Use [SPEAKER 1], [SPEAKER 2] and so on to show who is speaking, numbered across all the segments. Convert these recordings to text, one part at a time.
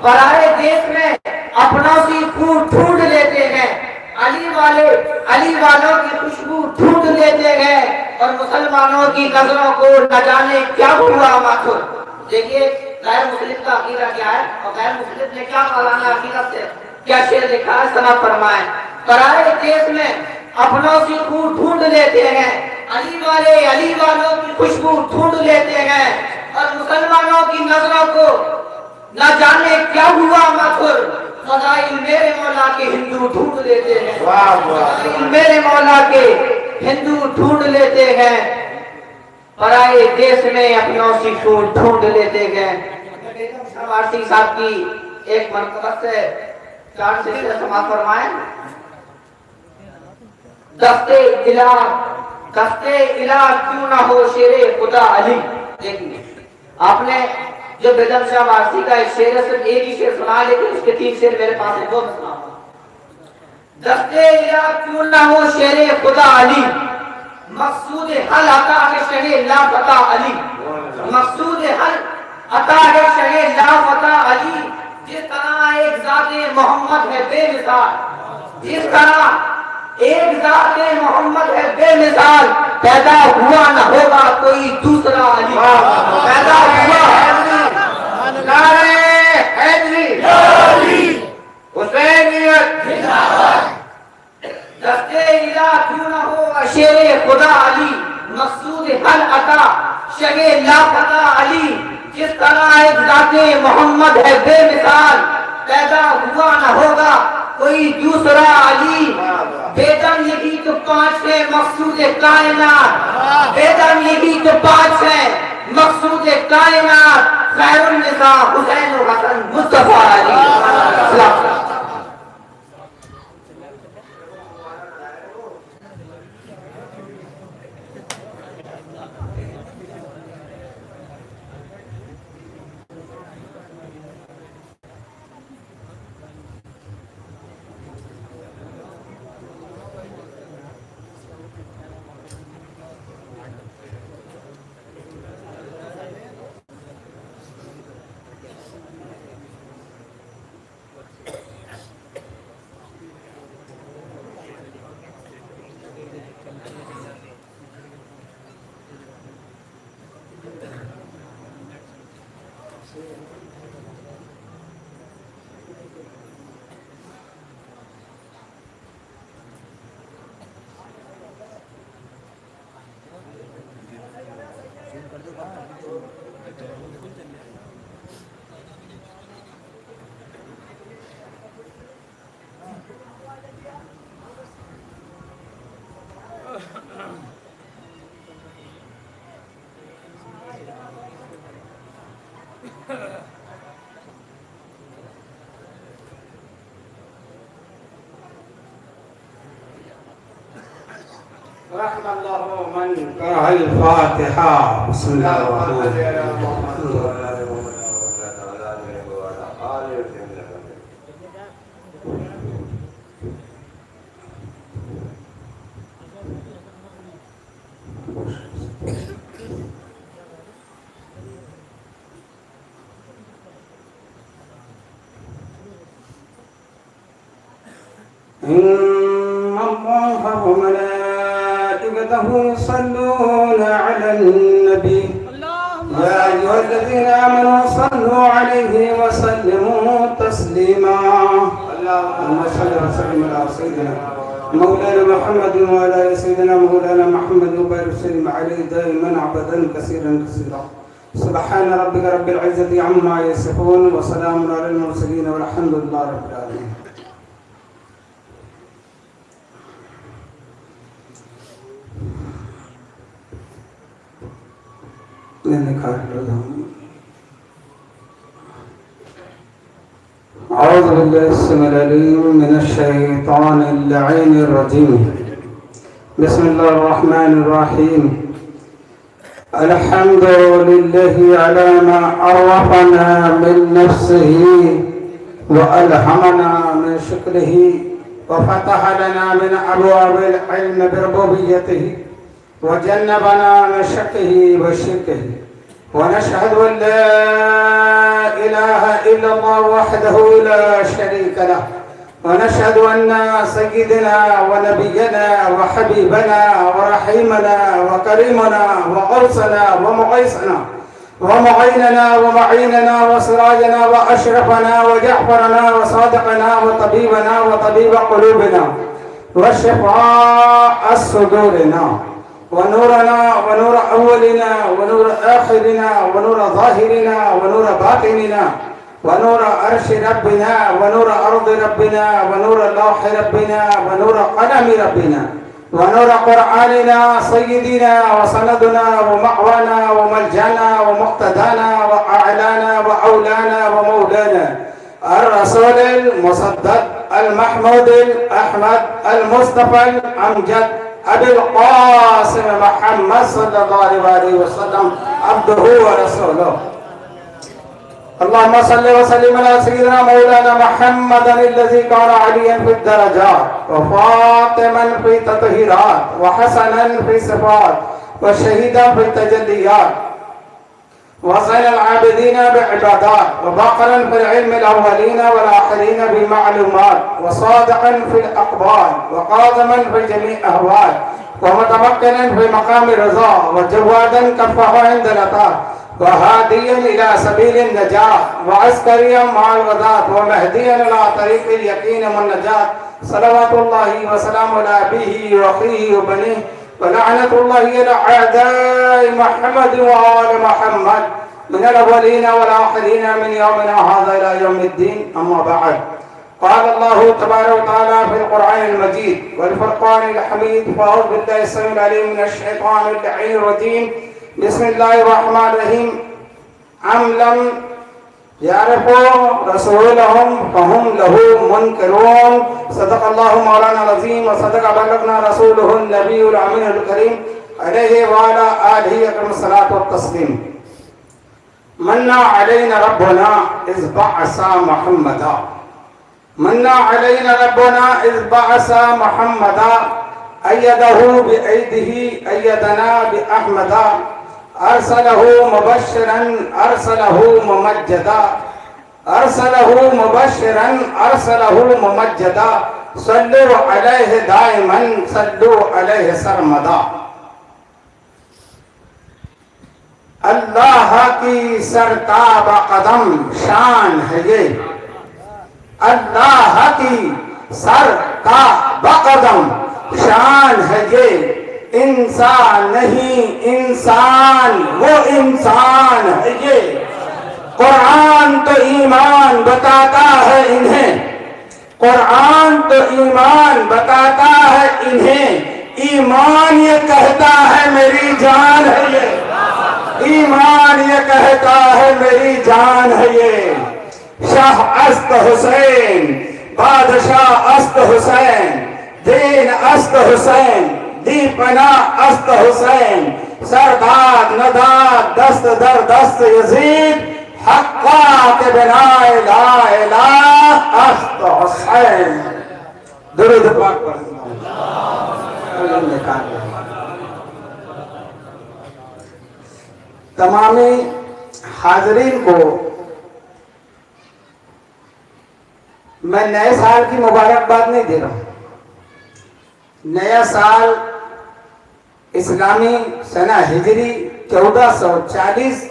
[SPEAKER 1] پرائے دیش میں اپنوں کی خوشبو ڈھونڈ لیتے ہیں، علی والوں کی خوشبو ڈھونڈ لیتے ہیں، اور مسلمانوں کی نظروں کو نہ جانے کیا ہوا ماتھو۔ دیکھیے غیر مسلم کا عقیدہ کیا ہے اور غیر مسلم نے کیا مولانا عقیدت سے کیا شعر لکھا ہے، سماعت فرمائیں۔ پرائے دیش میں اپنوں کی خوشبو ڈھونڈ لیتے ہیں، علی والوں کی خوشبو ڈھونڈ لیتے ہیں، اور مسلمانوں کی نظروں کو نہ جانے کیا ہوا ماتھر۔ فضائل میرے مولا کے ہندو ڈھونڈ لیتے ہیں، فضائل میرے مولا کے ہندو ڈھونڈ لیتے ہیں، پرائے دیش میں اپنوں کی خوشبو ڈھونڈ لیتے ہیں۔ بیگم شاہ وارسی صاحب کی ایک منقبت سے چار سے سماعت فرمائیں۔ دستے الہ کیوں نہ ہو شیر خدا علی۔ دیکھیے آپ نے جو بیگم شاہ وارسی کا ایک شعر ہے، صرف ایک ہی شعر سنا، لیکن اس کے 3 شعر میرے پاس ہے، دو میں سناؤں گا۔ دستے الہ کیوں نہ ہو شیر خدا علی، مقصود حل عطا ہے شہ لا فتح علی، مقصود حل عطا ہے شہ لا فتح علی، جس طرح ایک ذات محمد ہے بے مثال، جس طرح ایک ذات محمد ہے بے مثال، پیدا ہوا نہ ہوگا کوئی دوسرا علی، پیدا ہوا نعرہ حیدری حسینیت دستے الہ کیوں نہ ہو شیر خدا علی، مقصود حل عطا شہ لا فتح علی، جس طرح ایک ذات محمد ہے بے مثال، پیدا ہوا نہ ہوگا کوئی دوسرا علی۔ بیدم یہی تو 5 ہے مقصود کائنات، بیدم یہی تو 5 ہے مقصود کائنات، خیر النساء حسین و حسن مصطفیٰ علی۔
[SPEAKER 2] رحم الله من قرأ الفاتحة. بسم الله الرحمن الرحيم. إن الله وملائكته يصلون على النبي يا أيها الذين آمنوا صلوا عليه وسلموا تسليما. اللهم صل وسلم على سيدنا مولانا محمد وعلى سيدنا مولانا محمد وبارك وسلم عليه دائما أبدا كثيرا كثيرا. سبحان ربك رب العزة عما يصفون وسلام على المرسلين والحمد لله رب العالمين. أعوذ بالله السميع العليم من الشيطان اللعين الرجيم. بسم الله الرحمن الرحيم. الحمد لله على ما عرفنا من نفسه وألهمنا من شكره وفتح لنا من أبواب العلم بربوبيته وجنبنا من شكه وشركه ونشهد أن لا إله إلا الله وحده لا شريك له ونشهد أن سيدنا ونبينا وحبيبنا ورحيمنا وكريمنا وقوسنا ومقيسنا ومعيننا ومعيننا وسراجنا وأشرفنا وجعفرنا وصادقنا وطبيبنا وطبيب قلوبنا وشفاء صدورنا ونورنا ونور أولنا ونور آخرنا ونور ظاهرنا ونور باطننا ونور عرش ربنا ونور أرض ربنا ونور لوح ربنا ونور قلم ربنا ونور قرآننا سيدنا وسندنا ومأوانا وملجانا ومقتدانا وأعلانا وأولانا ومولانا الرسول المصدق المحمود الأحمد المصطفى الأمجد أبي القاسم محمد صلى الله عليه وسلم عبده ورسوله اللهم صل وسلم على سيدنا مولانا محمد الذي كان عليا في الدرجات وفاطما في التطهيرات وحسنا في الصفات وشهيدا في التجليات وزين العابدين بعبادات وباقرا في العلم الأولين والآخرين بمعلومات وصادقا في الأقوال وقاضما في جميع أهوال ومتمكنا في مقام الرضا وجوادا كفه عند العطاء وهاديا إلى سبيل النجاة وعسكريا مع الغداة ومهديا إلى طريق اليقين والنجاة صلوات الله وسلام على أبيه وأخيه وبنيه ولعنة الله على أعداء محمد وآل محمد من الأولين والآخرين من يومنا هذا إلى يوم الدين أما بعد قال الله تبارك وتعالى في القرآن المجيد والفرقان الحميد فأعوذ بالله السميع العليم من الشيطان اللعين الرجيم بسم الله الرحمن الرحيم أم لم يعرفوا رسولهم فهم له منكرون صدق الله مولانا العظيم وصدق بلغنا رسوله النبي الأمين الكريم عليه وعلى آله أكرم الصلاة والتسليم منا علينا ربنا إذ بعث محمدا منا علينا ربنا إذ بعث محمدا أيده بأيده أيدنا بأحمدا أرسله مبشرا أرسله ممجدا أرسله مبشرا أرسله ممجدا صلوا عليه دائما صلوا عليه سرمدا اللہ کی سرتاب قدم شان ہے یہ اللہ کی سرتاب قدم شان ہے یہ انسان نہیں انسان وہ انسان ہے یہ قرآن تو ایمان بتاتا ہے انہیں قرآن تو ایمان بتاتا ہے انہیں ایمان یہ کہتا ہے میری جان ہے یہ ایمان یہ کہتا ہے میری جان ہے یہ شاہ است حسین بادشاہ است حسین دین است حسین دیپنا است حسین سرداد نداد دست در دست یزید حقا کے بنا لا الہ است حسین درود پاک پر تمامی حاضرین کو میں نئے سال کی مبارکباد نہیں دے رہا ہوں نیا سال اسلامی سنہ ہجری 1440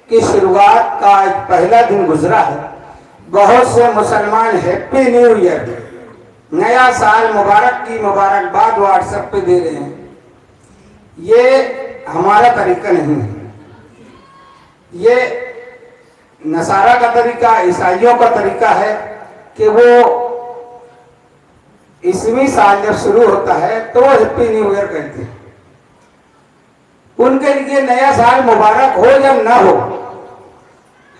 [SPEAKER 2] کی شروعات کا ایک پہلا دن گزرا ہے بہت سے مسلمان ہیپی نیو ایئر نیا سال مبارک کی مبارکباد واٹس ایپ پہ دے رہے ہیں یہ ہمارا طریقہ نہیں ہے یہ نصارہ کا طریقہ عیسائیوں کا طریقہ ہے کہ وہ اسویں سال جب شروع ہوتا ہے تو وہ ہیپی نیو ایئر کہتے ہیں ان کے لیے نیا سال مبارک ہو یا نہ ہو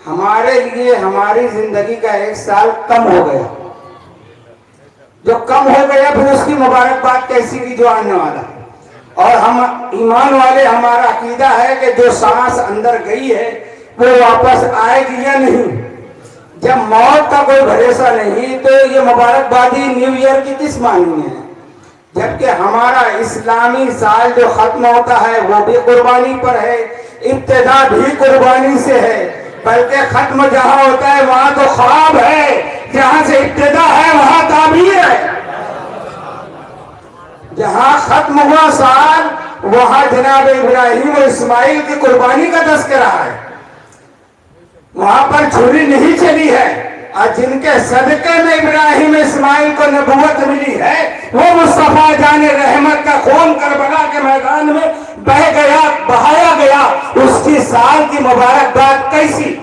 [SPEAKER 2] ہمارے لیے ہماری زندگی کا ایک سال کم ہو گیا جو کم ہو گیا پھر اس کی مبارکباد کیسی کی جو آنے والا اور ہم ایمان والے ہمارا عقیدہ ہے کہ جو سانس اندر گئی ہے وہ واپس آئے گی یا نہیں جب موت کا کوئی بھروسہ نہیں تو یہ مبارکبادی نیو ایئر کی کس معنی ہے جبکہ ہمارا اسلامی سال جو ختم ہوتا ہے وہ بھی قربانی پر ہے ابتدا بھی قربانی سے ہے، بلکہ ختم جہاں ہوتا ہے وہاں تو خواب ہے، جہاں سے ابتدا ہے وہاں تعبیر ہے۔ جہاں ختم ہوا سال وہاں جناب ابراہیم و اسماعیل کی قربانی کا تذکرہ ہے، وہاں پر چھری نہیں چلی ہے، اور جن کے صدقے میں ابراہیم اسماعیل کو نبوت ملی ہے وہ مصطفیٰ جان رحمت کا خون کربلا کے میدان میں بہ گیا، بہایا گیا، اس کی سال کی مبارکباد کیسی؟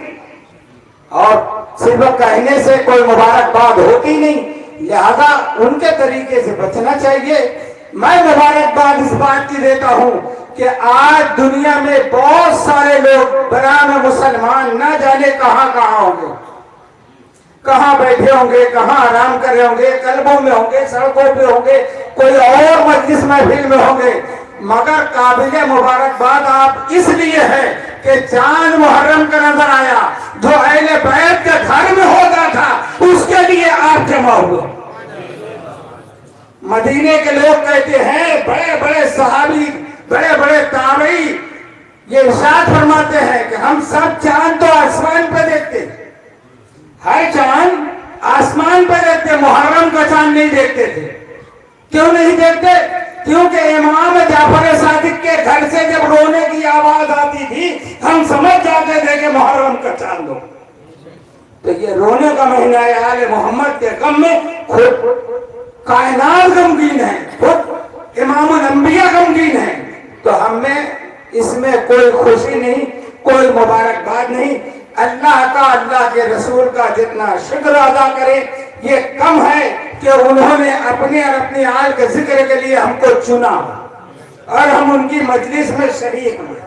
[SPEAKER 2] اور صرف کہنے سے کوئی مبارکباد ہوتی نہیں، لہذا ان کے طریقے سے بچنا چاہیے۔ میں مبارکباد اس بات کی دیتا ہوں کہ آج دنیا میں بہت سارے لوگ برام مسلمان نہ جانے کہاں کہاں ہوں گے، کہاں بیٹھے ہوں گے، کہاں آرام کر رہے ہوں گے، کلبوں میں ہوں گے، سڑکوں پہ ہوں گے، کوئی اور مجلس محفل میں ہوں گے، مگر قابل مبارکباد آپ اس لیے ہے کہ چاند محرم کا نظر آیا جو اہل بیت کے گھر میں ہوتا تھا، اس کے لیے آپ جمع ہوئے۔ مدینے کے لوگ کہتے ہیں، بڑے بڑے صحابی، بڑے بڑے تابعی یہ ارشاد فرماتے ہیں کہ ہم سب چاند تو آسمان پہ دیکھتے، ہر چاند آسمان پہ دیکھتے، محرم کا چاند نہیں دیکھتے تھے۔ کیوں نہیں دیکھتے؟ کیونکہ امام جعفر صادق کے گھر سے جب رونے کی آواز آتی تھی ہم سمجھ جاتے تھے کہ محرم کا چاند ہو۔ تو یہ رونے کا مہینہ ہے، آل محمد کے غم میں خود کائنات غمگین ہے، خود امام الانبیاء غمگین ہے، تو ہم میں اس میں کوئی خوشی نہیں، کوئی مبارکباد نہیں۔ اللہ کا، اللہ کے رسول کا جتنا شکر ادا کرے یہ کم ہے کہ انہوں نے اپنے اور اپنی آل کے ذکر کے لیے ہم کو چنا اور ہم ان کی مجلس میں شریک ہوئے۔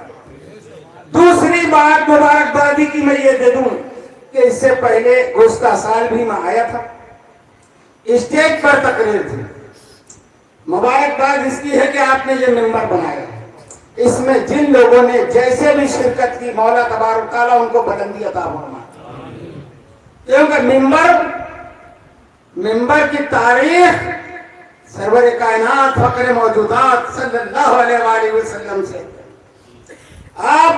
[SPEAKER 2] دوسری بات مبارکبادی کی میں یہ دے دوں کہ اس سے پہلے گزشتہ سال بھی میں آیا تھا، اسٹیج پر تقریر تھی۔ مبارکباد اس کی ہے کہ آپ نے یہ ممبر بنایا، اس میں جن لوگوں نے جیسے بھی شرکت کی مولا تبارک تعالیٰ ان کو بلندی عطا فرمائے، کیونکہ ممبر کی تاریخ سرور کائنات فخر موجودات صلی اللہ علیہ وآلہ وسلم سے آپ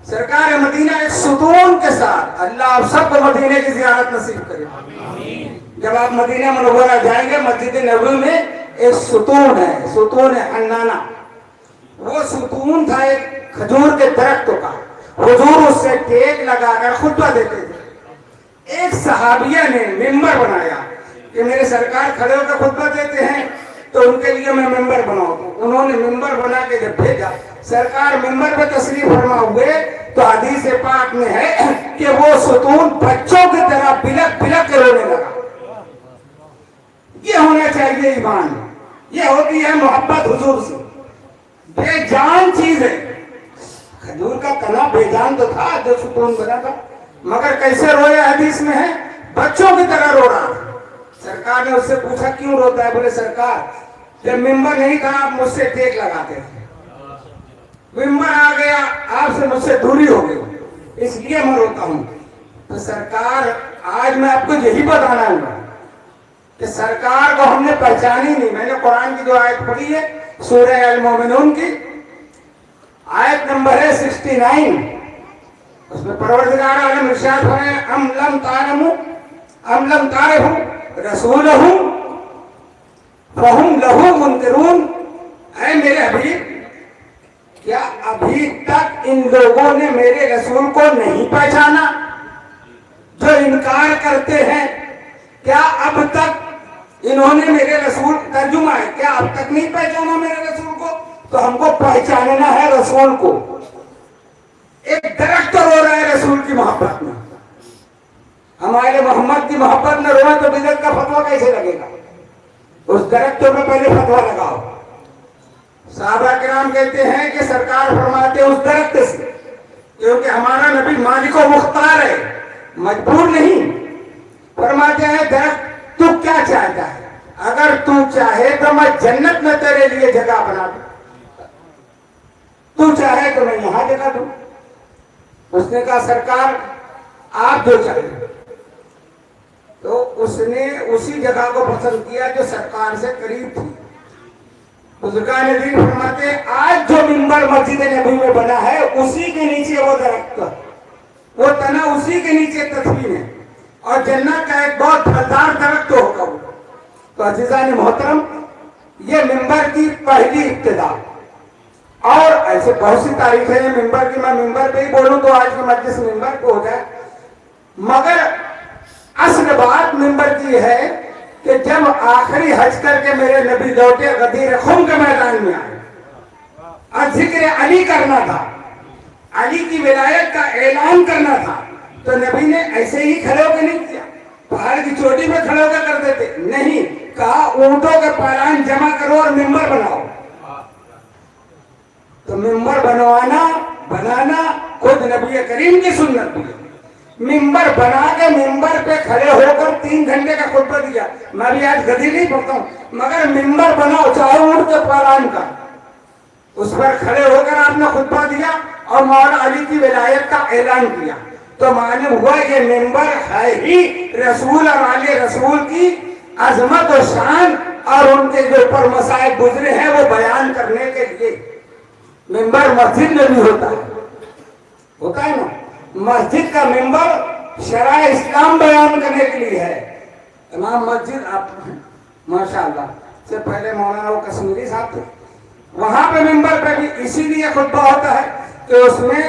[SPEAKER 2] سرکار مدینہ ایک ستون کے ساتھ، اللہ آپ سب کو مدینہ کی زیارت نصیب کرے۔ جب آپ مدینہ منورہ جائیں گے مسجد نبوی میں ایک ستون ہے، ستون حنانہ، وہ ستون تھا ایک کھجور کے درختوں کا، حضور اس سے ٹیک لگا کر خطبہ دیتے تھے۔ ایک صحابیہ نے ممبر بنایا کہ میرے سرکار کھڑے ہو کر خطبہ دیتے ہیں تو ان کے لیے میں ممبر بناؤں۔ انہوں نے ممبر بنا کے جب بھیجا، سرکار ممبر پہ تشریف فرما ہوئے تو حدیث پاک میں ہے کہ وہ ستون بچوں کی طرح بلک بلک کے رونے لگا۔ یہ ہونا چاہیے ایمان، یہ ہوتی ہے محبت حضور سے، بے جان چیز ہے۔ کھجور کا تنا بے جان تو تھا جو ستون بنا تھا، مگر کیسے رویا حدیث میں ہے، بچوں کی طرح رو رہا تھا۔ سرکار نے اس سے پوچھا کیوں روتا ہے؟ بولے سرکار جب ممبر نہیں تھا آپ مجھ سے ٹیک لگاتے تھے، ممبر آ گیا آپ سے مجھ سے دوری ہو گئی، اس لیے میں روتا ہوں۔ تو سرکار آج میں آپ کو یہی بتانا ہوں کہ سرکار کو ہم نے پہچانی نہیں۔ میں نے قرآن کی جو آیت پڑھی ہے سورہ المومنون کی آیت نمبر ہے 69، اس میں پروردگار عالم ارشاد فرمائے ام لم تعرفوا رسولہ فہم لہو منکرون۔ اے میرے حبیب، کیا ابھی تک ان لوگوں نے میرے رسول کو نہیں پہچانا جو انکار کرتے ہیں؟ کیا اب تک انہوں نے میرے رسول، ترجمہ ہے کیا اب تک نہیں پہچانا میرے رسول کو؟ تو ہم کو پہچاننا ہے رسول کو۔ ایک درخت رو رہا ہے رسول کی محبت میں، ہمارے محمد کی محبت میں روئے تو بدعت کا فتویٰ کیسے لگے گا؟ اس درختوں میں پہلے فتویٰ لگاؤ۔ صحابہ کرام کہتے ہیں کہ سرکار فرماتے ہیں اس درخت سے، کیونکہ ہمارا نبی مالک و مختار ہے، مجبور نہیں۔ فرماتے ہیں درخت تو کیا چاہتا ہے؟ اگر تو چاہے تو میں جنت میں تیرے لیے جگہ بنا دوں، تو چاہے تو میں یہاں جگہ دوں۔ اس نے کہا سرکار آپ جو چاہیں، تو اس نے اسی جگہ کو پسند کیا جو سرکار سے قریب تھی۔ بزرگان دین فرماتے ہیں آج جو منبر مسجد نبی میں بنا ہے اسی کے نیچے وہ درخت، وہ تنا اسی کے نیچے تدفین ہے، اور جنت کا ایک بہت پھلدار درخت ہوگا وہ۔ تو عزیزان محترم، یہ منبر کی پہلی ابتدا، اور ایسے بہت سی تاریخیں ہیں منبر کی، میں منبر پہ ہی بولوں تو آج کی مجلس منبر پہ ہو جائے، مگر اصل بات منبر کی ہے کہ جب آخری حج کر کے میرے نبی لوٹے غدیر خم کے میدان میں آئے اور ذکر علی کرنا تھا، علی کی ولایت کا اعلان کرنا تھا، تو نبی نے ایسے ہی کھڑے ہو کے نہیں کیا، پہاڑ کی چوٹی میں کھڑے ہو کے کرتے تھے، نہیں، کہا اونٹوں کے پالان جمع کرو اور منبر بناؤ۔ تو منبر بنانا خود نبی کریم کی سنت بھی ہے۔ منبر بنا کے منبر پہ کھڑے ہو کر 3 گھنٹے کا خطبہ دیا، میں بھی آج گدی نہیں پڑھتا ہوں، مگر منبر بناؤ چاہے اونٹ کے پالان کا، اس پر کھڑے ہو کر آپ نے خطبہ دیا اور مولا علی کی ولایت کا اعلان کیا، تو معلوم ہوا کہ منبر ہے ہی رسول اور آل رسول کی عظمت و شان اور ان کے جو اوپر مسائل گزرے ہیں وہ بیان کرنے کے لیے۔ منبر مسجد میں بھی ہوتا ہے نا، مسجد کا منبر شرائع اسلام بیان کرنے کے لیے ہے۔ امام مسجد آپ ماشاءاللہ سے پہلے مولانا وہ کشمیری صاحب تھے، وہاں پہ منبر پہ بھی اسی لیے خطبہ ہوتا ہے کہ اس میں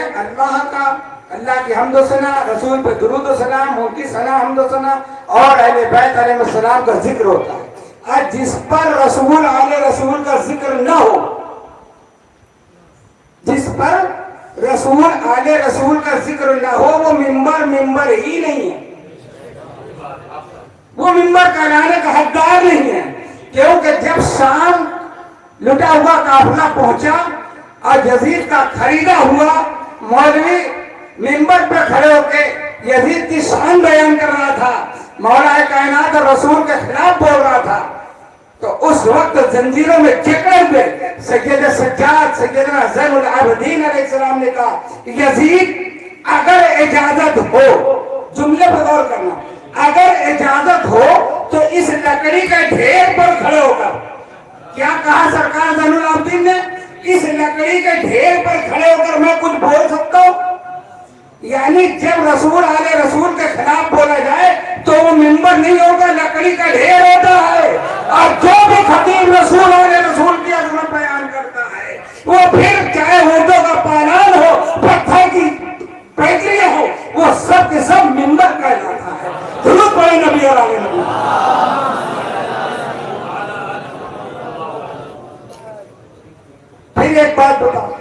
[SPEAKER 2] اللہ کی حمد و ثنا، رسول پہ درود و سلام، ان کی ثنا حمد و ثنا اور اہل بیت علیہ السلام کا ذکر ہوتا ہے۔ اور جس پر رسول آل رسول کا ذکر نہ ہو، جس پر رسول آل رسول کا ذکر نہ ہو، وہ منبر ہی نہیں ہے، وہ منبر کہلانے کا حقدار نہیں ہے، کیونکہ جب شام لٹا ہوا قافلہ پہنچا اور یزید کا خریدا ہوا مولوی منبر پہ کھڑے ہو کے یزید کی شان بیان کر رہا تھا، مولا کائنات اور رسول کے خلاف بول رہا تھا، تو اس وقت زنجیروں میں جکڑے ہوئے سید سجاد سیدنا زین العابدین علیہ السلام نے کہا یزید اگر اجازت ہو، جملے پر غور کرنا، اگر اجازت ہو تو اس لکڑی کے ڈھیر پر کھڑے ہو کر، کیا کہا سرکار زین العابدین نے؟ اس لکڑی کے ڈھیر پر کھڑے ہو کر میں کچھ بول سکتا ہوں؟ یعنی جب رسول آل رسول کے خلاف بولا جائے تو وہ منبر نہیں ہوگا، لکڑی کا ڈھیر ہوتا ہے، اور جو بھی خطیب رسول آل رسول کی عظمت بیان کرتا ہے وہ پھر چاہے اونٹوں کا پالان ہو، پتھر کی پیکریاں ہو، وہ سب کے سب منبر کہلاتا ہے۔ درود پڑھیں نبی اور آل نبی۔ پھر ایک بات بتاؤ،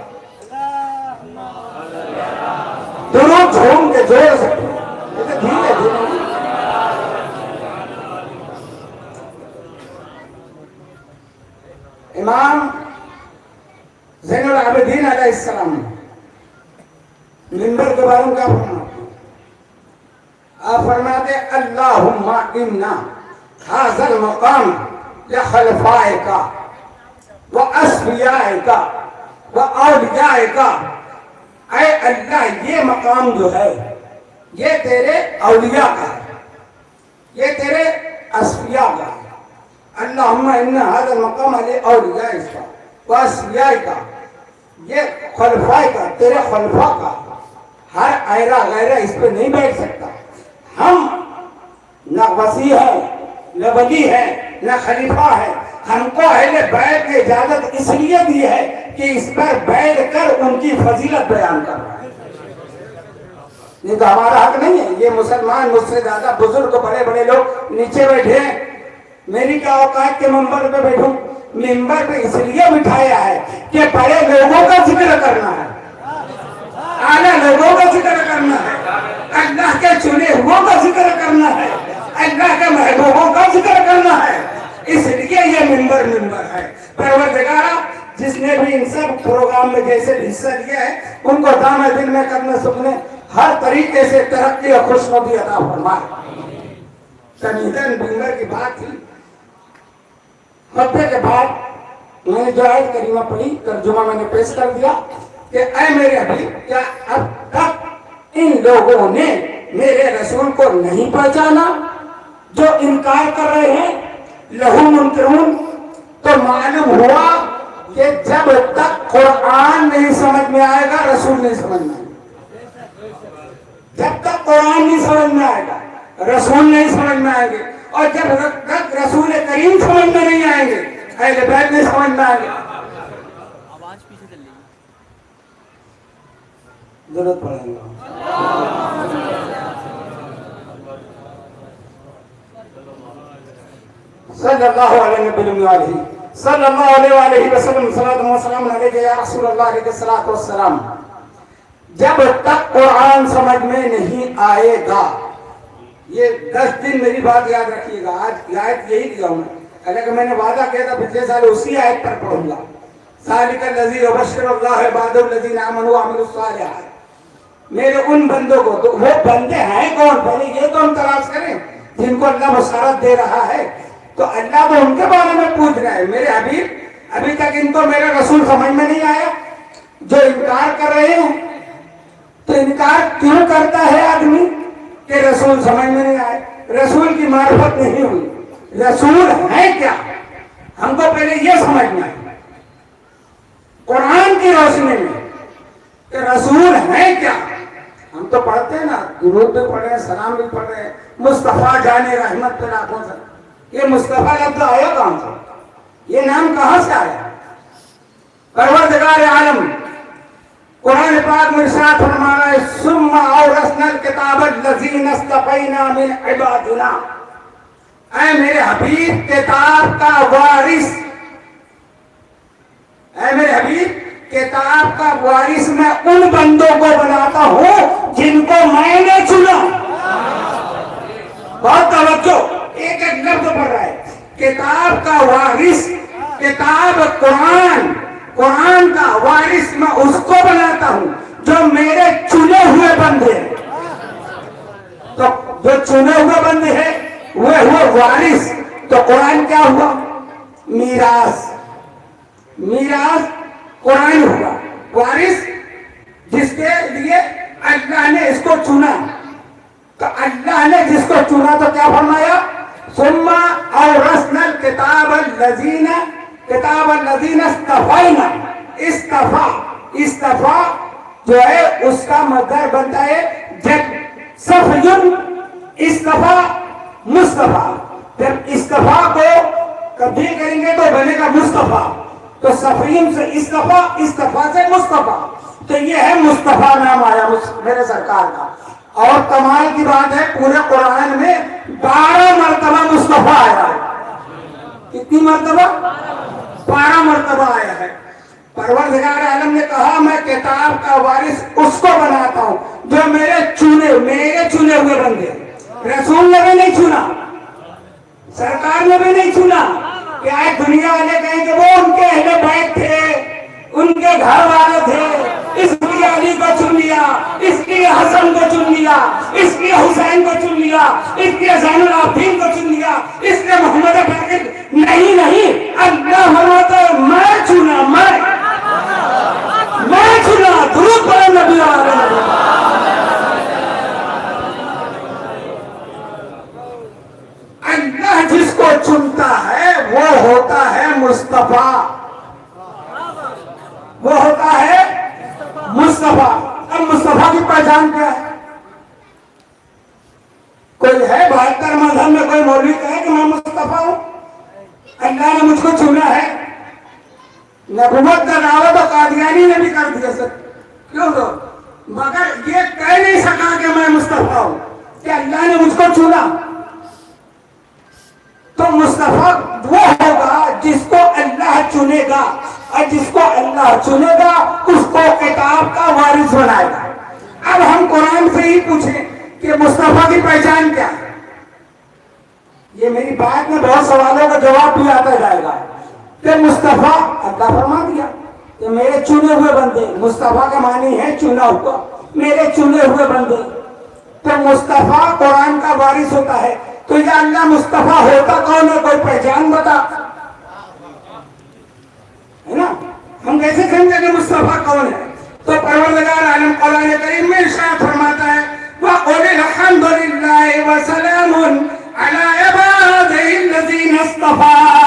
[SPEAKER 2] درود جھوم کے زور سے دھیرے دھیرے، امام زین العابدین علیہ السلام نے منبر کے بارے میں کیا فرماتے ہیں؟ آپ فرماتے ہیں اللہم انا ھذا المقام لخلفائک واصفیائک واولیائک، اے اللہ یہ مقام جو ہے یہ تیرے اولیاء کا ہے، یہ تیرے اصفیاء کا ہے۔ اللہم انا ھذا المقام لأولیائک واصفیائک، یہ خلفاء کا، تیرے خلفاء کا، ہر ایرا غیرہ اس پہ نہیں بیٹھ سکتا۔ ہم نہ وسیع ہے، نہ ولی ہے، نہ خلیفہ ہے، ہم کو اہل بیت نے اجازت اس لیے دی ہے کہ اس پر بیٹھ کر ان کی فضیلت بیان کر رہا ہے، نہیں تو ہمارا حق نہیں ہے۔ یہ مسلمان مجھ سے زیادہ بزرگ بڑے بڑے لوگ نیچے بیٹھے ہیں، میری کیا اوقات کے منبر پہ بیٹھوں؟ منبر پہ اس لیے بٹھایا ہے کہ بڑے لوگوں کا ذکر کرنا ہے، اعلیٰ لوگوں کا ذکر کرنا ہے، اللہ کے چنے ہوئوں کا ذکر کرنا ہے، اللہ کے محبوبوں کا ذکر کرنا ہے، اس لیے یہ منبر ہے۔ پروردگارہ جس نے بھی ان سب پروگرام میں جیسے حصہ لیا ہے ان کو دامِ دل میں کرنے سکنے ہر طریقے سے ترقی اور خوشنودی عطا فرمائے۔ تنیدن منبر کی بات تھی، خطبے کے بعد میں نے جو آیت کریمہ پڑھی، ترجمہ میں نے پیش کر دیا کہ اے میرے حبیب، کیا اب تک ان لوگوں نے میرے رسول کو نہیں پہچانا جو انکار کر رہے ہیں؟ لہو منکرون، تو معلوم ہوا کہ جب تک قرآن نہیں سمجھ میں آئے گا رسول نہیں سمجھ میں آئے گا. جب تک قرآن نہیں سمجھ میں آئے گا رسول نہیں سمجھ میں آئیں گے, اور جب تک رسول کریم سمجھ میں نہیں آئیں گے اہل بیت نہیں سمجھ میں آئیں گے. ضرورت پڑے گا. صلی اللہ علیہ وسلم صلی اللہ علیہ وسلم صلاۃ و سلام علیہ یا رسول اللہ علیہ الصلوۃ والسلام. جب تک قرآن سمجھ میں نہیں آئے گا, یہ 10 دن میری بات یاد رکھیے گا. آج آیت یہی دیا ہوں کہ میں نے وعدہ کیا تھا پچھلے سال اسی آیت پر پڑھوں گا. ذالک الذی یبشر اللہ عبادہ الذین آمنوا وعملوا الصالحات. میرے ان بندوں کو, وہ بندے ہیں کون پہلے یہ تو ہم تلاش کریں جن کو اللہ بشارت دے رہا ہے. تو اللہ تو ان کے بارے میں پوچھ رہا ہے. میرے حبیب ابھی تک ان کو میرا رسول سمجھ میں نہیں آیا. جو انکار کر رہے ہیں تو انکار کیوں کرتا ہے آدمی کہ رسول سمجھ میں نہیں آئے, رسول کی معرفت نہیں ہوئی. رسول ہے کیا ہم کو پہلے یہ سمجھنا ہے قرآن کی روشنی میں کہ رسول ہے کیا. ہم تو پڑھتے ہیں نا, درود بھی پڑھ رہے ہیں, سلام بھی پڑھ رہے ہیں, مصطفیٰ جانے رحمت پہ لاکھوں سے. یہ مصطفیٰ لفظ آیا کہاں سے, یہ نام کہاں سے آیا؟ پروردگار عالم قرآن پاک میں ارشاد فرما رہا ہے ثم اورثنا الکتاب الذین اصطفینا من عبادنا. اے میرے حبیب کتاب کا وارث, اے میرے حبیب کتاب کا وارث میں ان بندوں کو بناتا ہوں جن کو میں نے چنا. بہت توجہ, ایک ایک لفظ پڑھ رہا ہے. کتاب کا وارث, کتاب قرآن, قرآن کا وارث میں اس کو بناتا ہوں جو میرے چنے ہوئے بندے ہیں. تو جو چنے ہوئے بندے ہیں وہ ہوئے وارث. تو قرآن کیا ہوا؟ میراث. میراث قرآن ہوا. وارث جس کے لیے اللہ نے اس کو چنا. تو اللہ نے جس کو چنا تو کیا فرمایا ثم اورثنا الکتاب الذین اصطفینا. استفا جو ہے اس کا مصدر بنتا ہے جب صفی استفا مصطفیٰ. جب استفا کو تبدیل کریں گے تو بنے گا مصطفیٰ. تو صفین سے استفا, استفا سے مصطفیٰ. تو یہ ہے مصطفیٰ نام آیا میرے سرکار کا. اور کمال کی بات ہے پورے قرآن میں 12 مرتبہ مصطفیٰ آیا ہے. کتنی مرتبہ؟ 12 مرتبہ آیا ہے. پروردگار عالم نے کہا میں کتاب کا وارث اس کو بناتا ہوں جو میرے چنے ہوئے بندے. رسول نے بھی نہیں چنا, سرکار نے بھی نہیں چنا. کہ آج دنیا والے کہیں کہ وہ ان کے اہل بیت تھے, ان کے گھر والے تھے, اس لیے علی کو چن لیا, اس لیے حسن کو چن لیا, اس لیے حسین کو چن لیا, اس لیے زین العابدین کو چن لیا, اس لیے محمد باقر. نہیں, اللہ فرماتا ہے میں چنا, میں چنا. درود پڑھیں نبی علیہ. اللہ جس کو چنتا ہے وہ ہوتا ہے مصطفیٰ, وہ ہوتا ہے مصطفیٰ. اب مصطفیٰ کی پہچان کیا ہے؟ کوئی ہے 72 مذہب میں کوئی مولوی کہے کہ میں مصطفیٰ ہوں, اللہ نے مجھ کو چنا ہے. نبوت کا دعویٰ تو قادیانی نے بھی کر دیا سر, کیوں تو, مگر یہ کہہ نہیں سکا کہ میں مصطفیٰ ہوں کہ اللہ نے مجھ کو چنا. تو مصطفیٰ وہ ہوگا جس کو اللہ چنے گا, اور جس کو اللہ چنے گا اس کو کتاب کا وارث بنائے گا. اب ہم قرآن سے ہی پوچھیں کہ مصطفیٰ کی پہچان کیا ہے. یہ میری بات میں بہت سوالوں کا جواب بھی آتا جائے گا کہ مصطفیٰ, اللہ فرما دیا کہ میرے چنے ہوئے بندے. مصطفیٰ کا معنی ہے چنا ہوا, میرے چنے ہوئے بندے. تو مصطفیٰ قرآن کا وارث ہوتا ہے. تو یا اللہ مصطفیٰ ہوتا کون ہے, کوئی پہچان بتا, ہے نا. ہم کیسے سمجھیں کہ مصطفیٰ کون ہے؟ تو پروردگار عالم قرآن کریم میں ارشاد فرماتا ہے وَقُلِ الْحَمْدُ لِلَّهِ وَسَلَامٌ عَلَىٰ عِبَادِهِ الَّذِينَ اصْطَفَىٰ.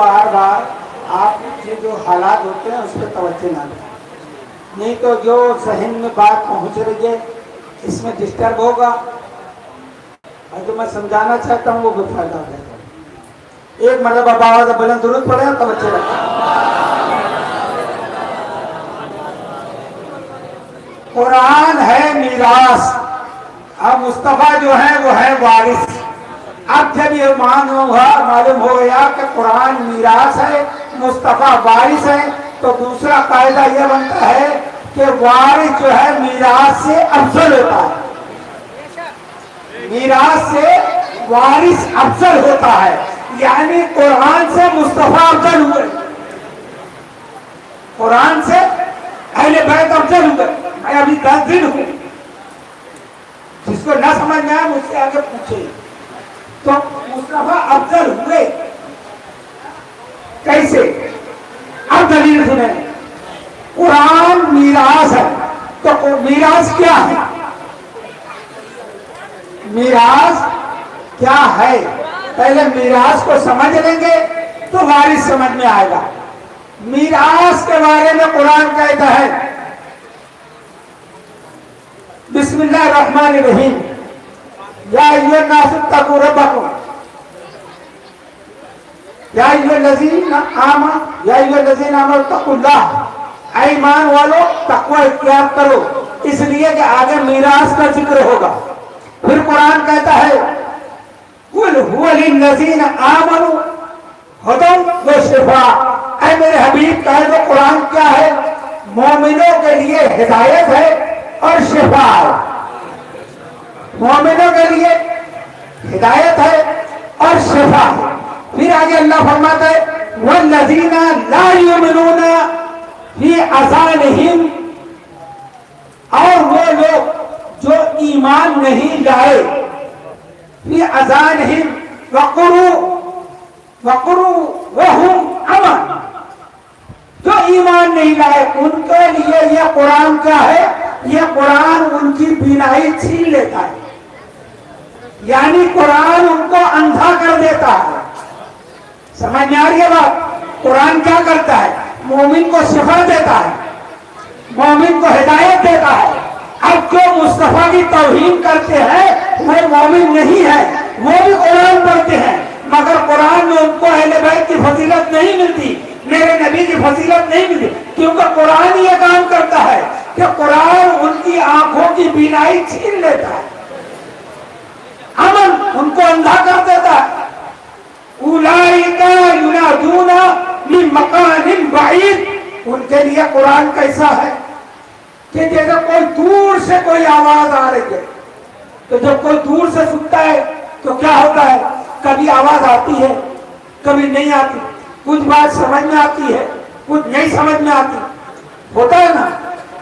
[SPEAKER 2] بار بار آپ کے جو حالات ہوتے ہیں اس پہ توجہ نہ دیں، نہیں تو جو ذہن میں بات پہنچ رہی ہے اس میں ڈسٹرب ہوگا، اور جو میں سمجھانا چاہتا ہوں وہ بھی فائدہ ہو جائے گا۔ ایک مرتبہ باوازہ بلند درود پڑھیں اور توجہ رکھیں۔ قرآن ہے میراث، اب مصطفیٰ جو ہے وہ ہے وارث۔ اب جب یہ معلوم ہو گیا کہ قرآن میراث ہے، مصطفیٰ وارث ہے، تو دوسرا قاعدہ یہ بنتا ہے کہ وارث جو ہے میراث سے افضل ہوتا ہے، میراث سے وارث افضل ہوتا ہے، یعنی قرآن سے مصطفیٰ افضل ہوئے، قرآن سے اہل بیت افضل ہوئے۔ میں ابھی 10 دن ہوں، جس کو نہ سمجھ میں آیا مجھ سے آگے پوچھے، تو مصطفیٰ افضل ہوئے کیسے؟ اب دلیل سنیں۔ قرآن میراث ہے، تو میراث کیا ہے؟ میراث کیا ہے؟ پہلے میراث کو سمجھ لیں گے تو وارث سمجھ میں آئے گا۔ میراث کے بارے میں قرآن کہتا ہے بسم اللہ الرحمن الرحیم، یا ایھا الناس اتقوا ربکم یا ایھا الذین آمنوا اتقوا اللہ، اے ایمان والو تقوی اختیار کرو، اس لیے کہ آگے میراث کا ذکر ہوگا۔ پھر قرآن کہتا ہے قل ھو للذین آمنوا ھدی وشفاء، اے میرے حبیب کہہ دو قرآن کیا ہے؟ مومنوں کے لیے ہدایت ہے اور شفاء ہے۔ مومنوں کے لیے ہدایت ہے اور شفاء ہے۔ پھر آگے اللہ فرماتا ہے والذین لا یؤمنون فی آذانہم، اور وہ لوگ جو ایمان نہیں لائے فی آذانہم وقروا وہم امن، جو ایمان نہیں لائے ان کے لیے یہ قرآن کیا ہے؟ یہ قرآن ان کی بینائی چھین لیتا ہے، یعنی قرآن ان کو اندھا کر دیتا ہے۔ سمجھ میں آ رہی ہے بات؟ قرآن کیا کرتا ہے؟ مومن کو شفا دیتا ہے، مومن کو ہدایت دیتا ہے۔ اب جو مصطفیٰ کی توہین کرتے ہیں وہ مومن نہیں ہے، وہ بھی قرآن پڑھتے ہیں مگر قرآن میں ان کو اہل بیت کی فضیلت نہیں ملتی، میرے نبی کی فضیلت نہیں ملتی، کیونکہ قرآن یہ کام کرتا ہے کہ قرآن ان کی آنکھوں کی بینائی چھین لیتا ہے، امن ان کو اندھا کر دیتا ہے۔ اولئک ینادون من مکان بعید، ان کے لیے قرآن کیسا ہے کہ جیسے کوئی دور سے کوئی آواز آ رہی ہے، تو جب کوئی دور سے سنتا ہے تو کیا ہوتا ہے؟ کبھی آواز آتی ہے کبھی نہیں آتی، کچھ بات سمجھ میں آتی ہے کچھ نہیں سمجھ میں آتی، ہوتا ہے نا؟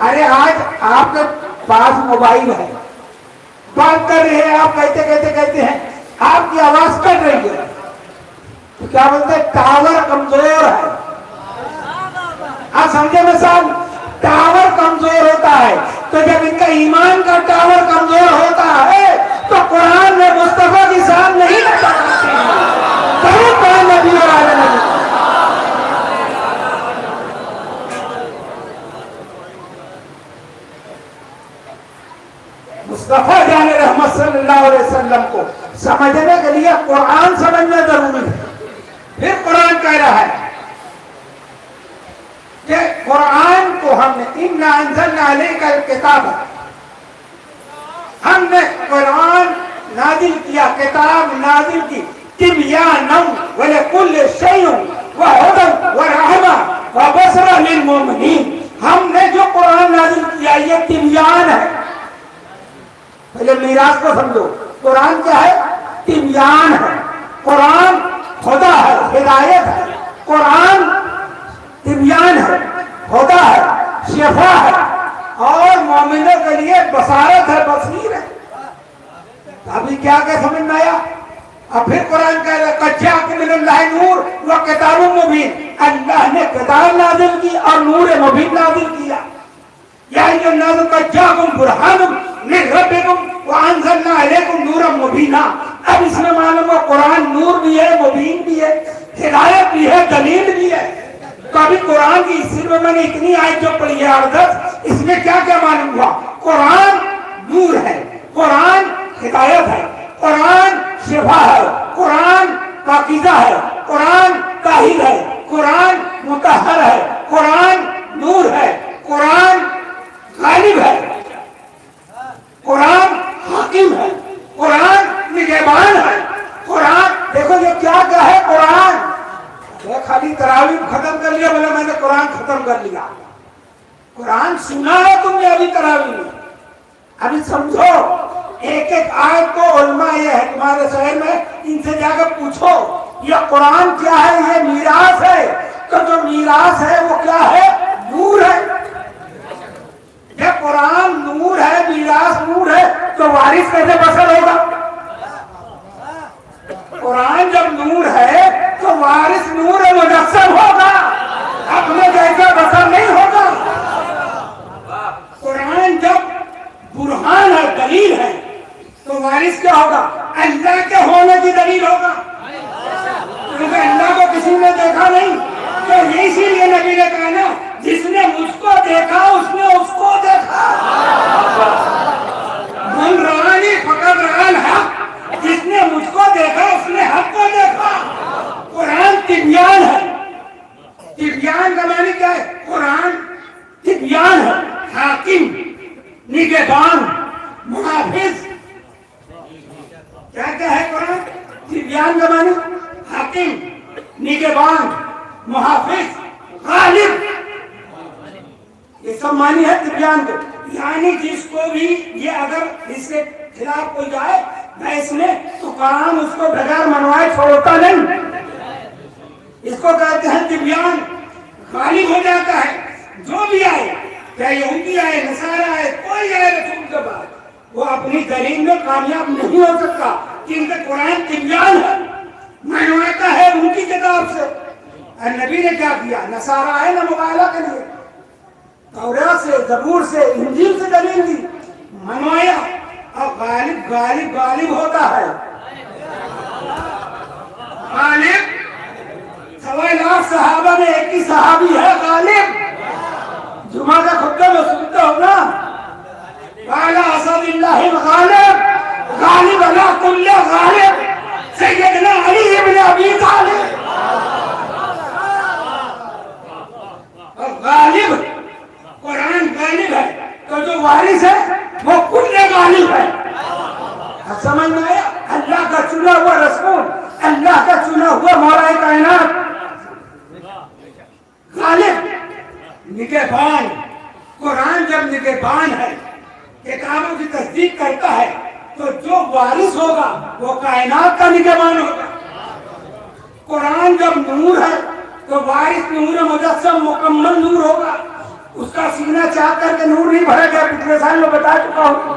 [SPEAKER 2] ارے آج آپ کے پاس موبائل ہے، بات کر رہے ہیں آپ، کہتے ہیں آپ کی آواز کٹ رہی ہے، تو کیا بولتے ہیں؟ ٹاور کمزور ہے۔ آپ سمجھے مثال؟ ٹاور کمزور ہوتا ہے، تو جب ان کا ایمان کا ٹاور کمزور ہوتا ہے تو قرآن میں مصطفیٰ کی شان نہیں رکھا کرتے ہیں۔ ضرور قرآن نبی اور آل نبی۔ مصطفیٰ جان رحمت صلی اللہ علیہ وسلم کو سمجھنے کے لیے قرآن سمجھنا ضروری ہے۔ پھر قرآن کہہ رہا ہے کہ قرآن کو ہم نے اِنَّا أَنزَلْنَا عَلَيْكَ الْكِتَابَ، ہم نے قرآن نازل کیا، کتاب نازل کی، تِبْيَانًا وَلِكُلِّ شَيْءٍ وَهُدًى وَرَحْمَةً وَبُشْرَىٰ لِلْمُؤْمِنِينَ، ہم نے جو قرآن نازل کیا یہ تبیان ہے۔ پہلے میراث کو سمجھو، قرآن کیا ہے؟ تبیان ہے۔ قرآن خدا ہے، ہدایت ہے، قرآن تبیان ہے، خدا ہے، شفا ہے، اور مومنوں کے لیے بصارت ہے، بصیر ہے۔ ابھی کیا سمجھ میں آیا؟ اب پھر قرآن کہہ رہا ہے قَدْ جَاءَكُم مِّنَ اللَّهِ نُورٌ وَكِتَابٌ مُّبِينٌ، اللہ نے کتاب نازل کی اور نور مبین نازل کیا۔ یا ایھا الناس قَدْ جَاءَكُم بُرْهَانٌ مِّن رَّبِّكُمْ وَأَنزَلْنَا عَلَيْكُمْ نُورًا مُّبِينًا۔ اب اس میں معلوم ہے قرآن نور بھی ہے، مبین بھی ہے، ہدایت بھی ہے، دلیل بھی ہے. تو ابھی قرآن کی صرف میں نے اتنی آیت جو پڑھی ہے 8-10، اس میں کیا کیا معلوم ہوا؟ قرآن نور ہے، قرآن ہدایت ہے، قرآن شفا ہے، قرآن پاکیزہ ہے، قرآن طاہر ہے، قرآن مطہر ہے، قرآن نور ہے، قرآن غالب ہے، قرآن حاکم ہے، قرآن نگہبان ہے. قرآن دیکھو یہ کیا کیا ہے قرآن. یہ خالی تراویح ختم کر لیا بولے میں نے قرآن ختم کر لیا. قرآن سنا ہے تم نے ابھی تراویح میں. ابھی سمجھو ایک ایک آیت کو علماء یہ ہے تمہارے شہر میں ان سے جا کر پوچھو یہ قرآن کیا ہے. یہ میراث ہے. تو جو میراث ہے وہ کیا ہے؟ نور ہے. جب قرآن نور ہے، میراث نور ہے، تو وارث کیسے بسر ہوگا؟ قرآن جب نور ہے تو وارث نور مجسم ہوگا، اپنے جیسا بسر نہیں ہوگا. قرآن جب برہان ہے، دلیل ہے، تو وارث کیا ہوگا؟ اللہ کے ہونے کی دلیل ہوگا، کیونکہ اللہ کو کسی نے دیکھا نہیں. تو اسی لیے نبی نے کہا نا جس نے مجھ کو دیکھا اس نے اس کو دیکھا. من رآنی فقد رأى الحق، جس نے مجھ کو دیکھا اس نے حق کو دیکھا. قرآن تبیان ہے. تبیان کا معنی کیا ہے؟ قرآن تبیان ہے، حاکم، نگہبان، محافظ. کیا کیا ہے قرآن؟ تبیان کا معنی حاکم، نگہبان، محافظ، غالب. یہ سب معنی ہے تبیان کے. یعنی جس کو بھی یہ اگر اس کے خلاف کوئی جائے بحث میں تو قرآن اس کو بغیر منوائے چھوڑتا نہیں. اس کو کہتے ہیں تبیان. غالب ہو جاتا ہے. جو بھی آئے، چاہے یہودی آئے، نصارہ آئے، کوئی آئے رسول کے بعد، وہ اپنی دلیل میں کامیاب نہیں ہو سکتا کیونکہ قرآن تبیان ہے، منواتا ہے ان کی کتاب سے. نبی نے کیا کیا؟ نصارہ آئے نا مقابلہ کے لیے، توریت سے، زبور سے، انجیل سے دلیل دی، منوایا. اور غالب غالب غالب ہوتا ہے. غالب 1.25 لاکھ صحابہ میں ایک ہی صحابی ہے غالب. جمعہ کا خطبہ میں سنتے ہو نا، قال اسد اللہ الغالب غالب علی کل غالب سیدنا علی ابن ابی طالب. غالب قرآن غالب ہے، تو جو وارث ہے وہ کل غالب ہے. سمجھ میں آیا؟ اللہ کا چنا ہوا رسول، اللہ کا چنا ہوا مولا کائنات، غالب، نگہبان. قرآن جب نگہبان ہے، کتابوں کی تصدیق کرتا ہے، تو جو وارث ہوگا وہ کائنات کا نگہبان ہوگا. قرآن جب نور ہے تو وارث نور مجسم مکمل نور ہوگا. اس کا سینہ چاہ کر کے نور نہیں بھرا گیا. پچھلے سال میں بتا چکا ہوں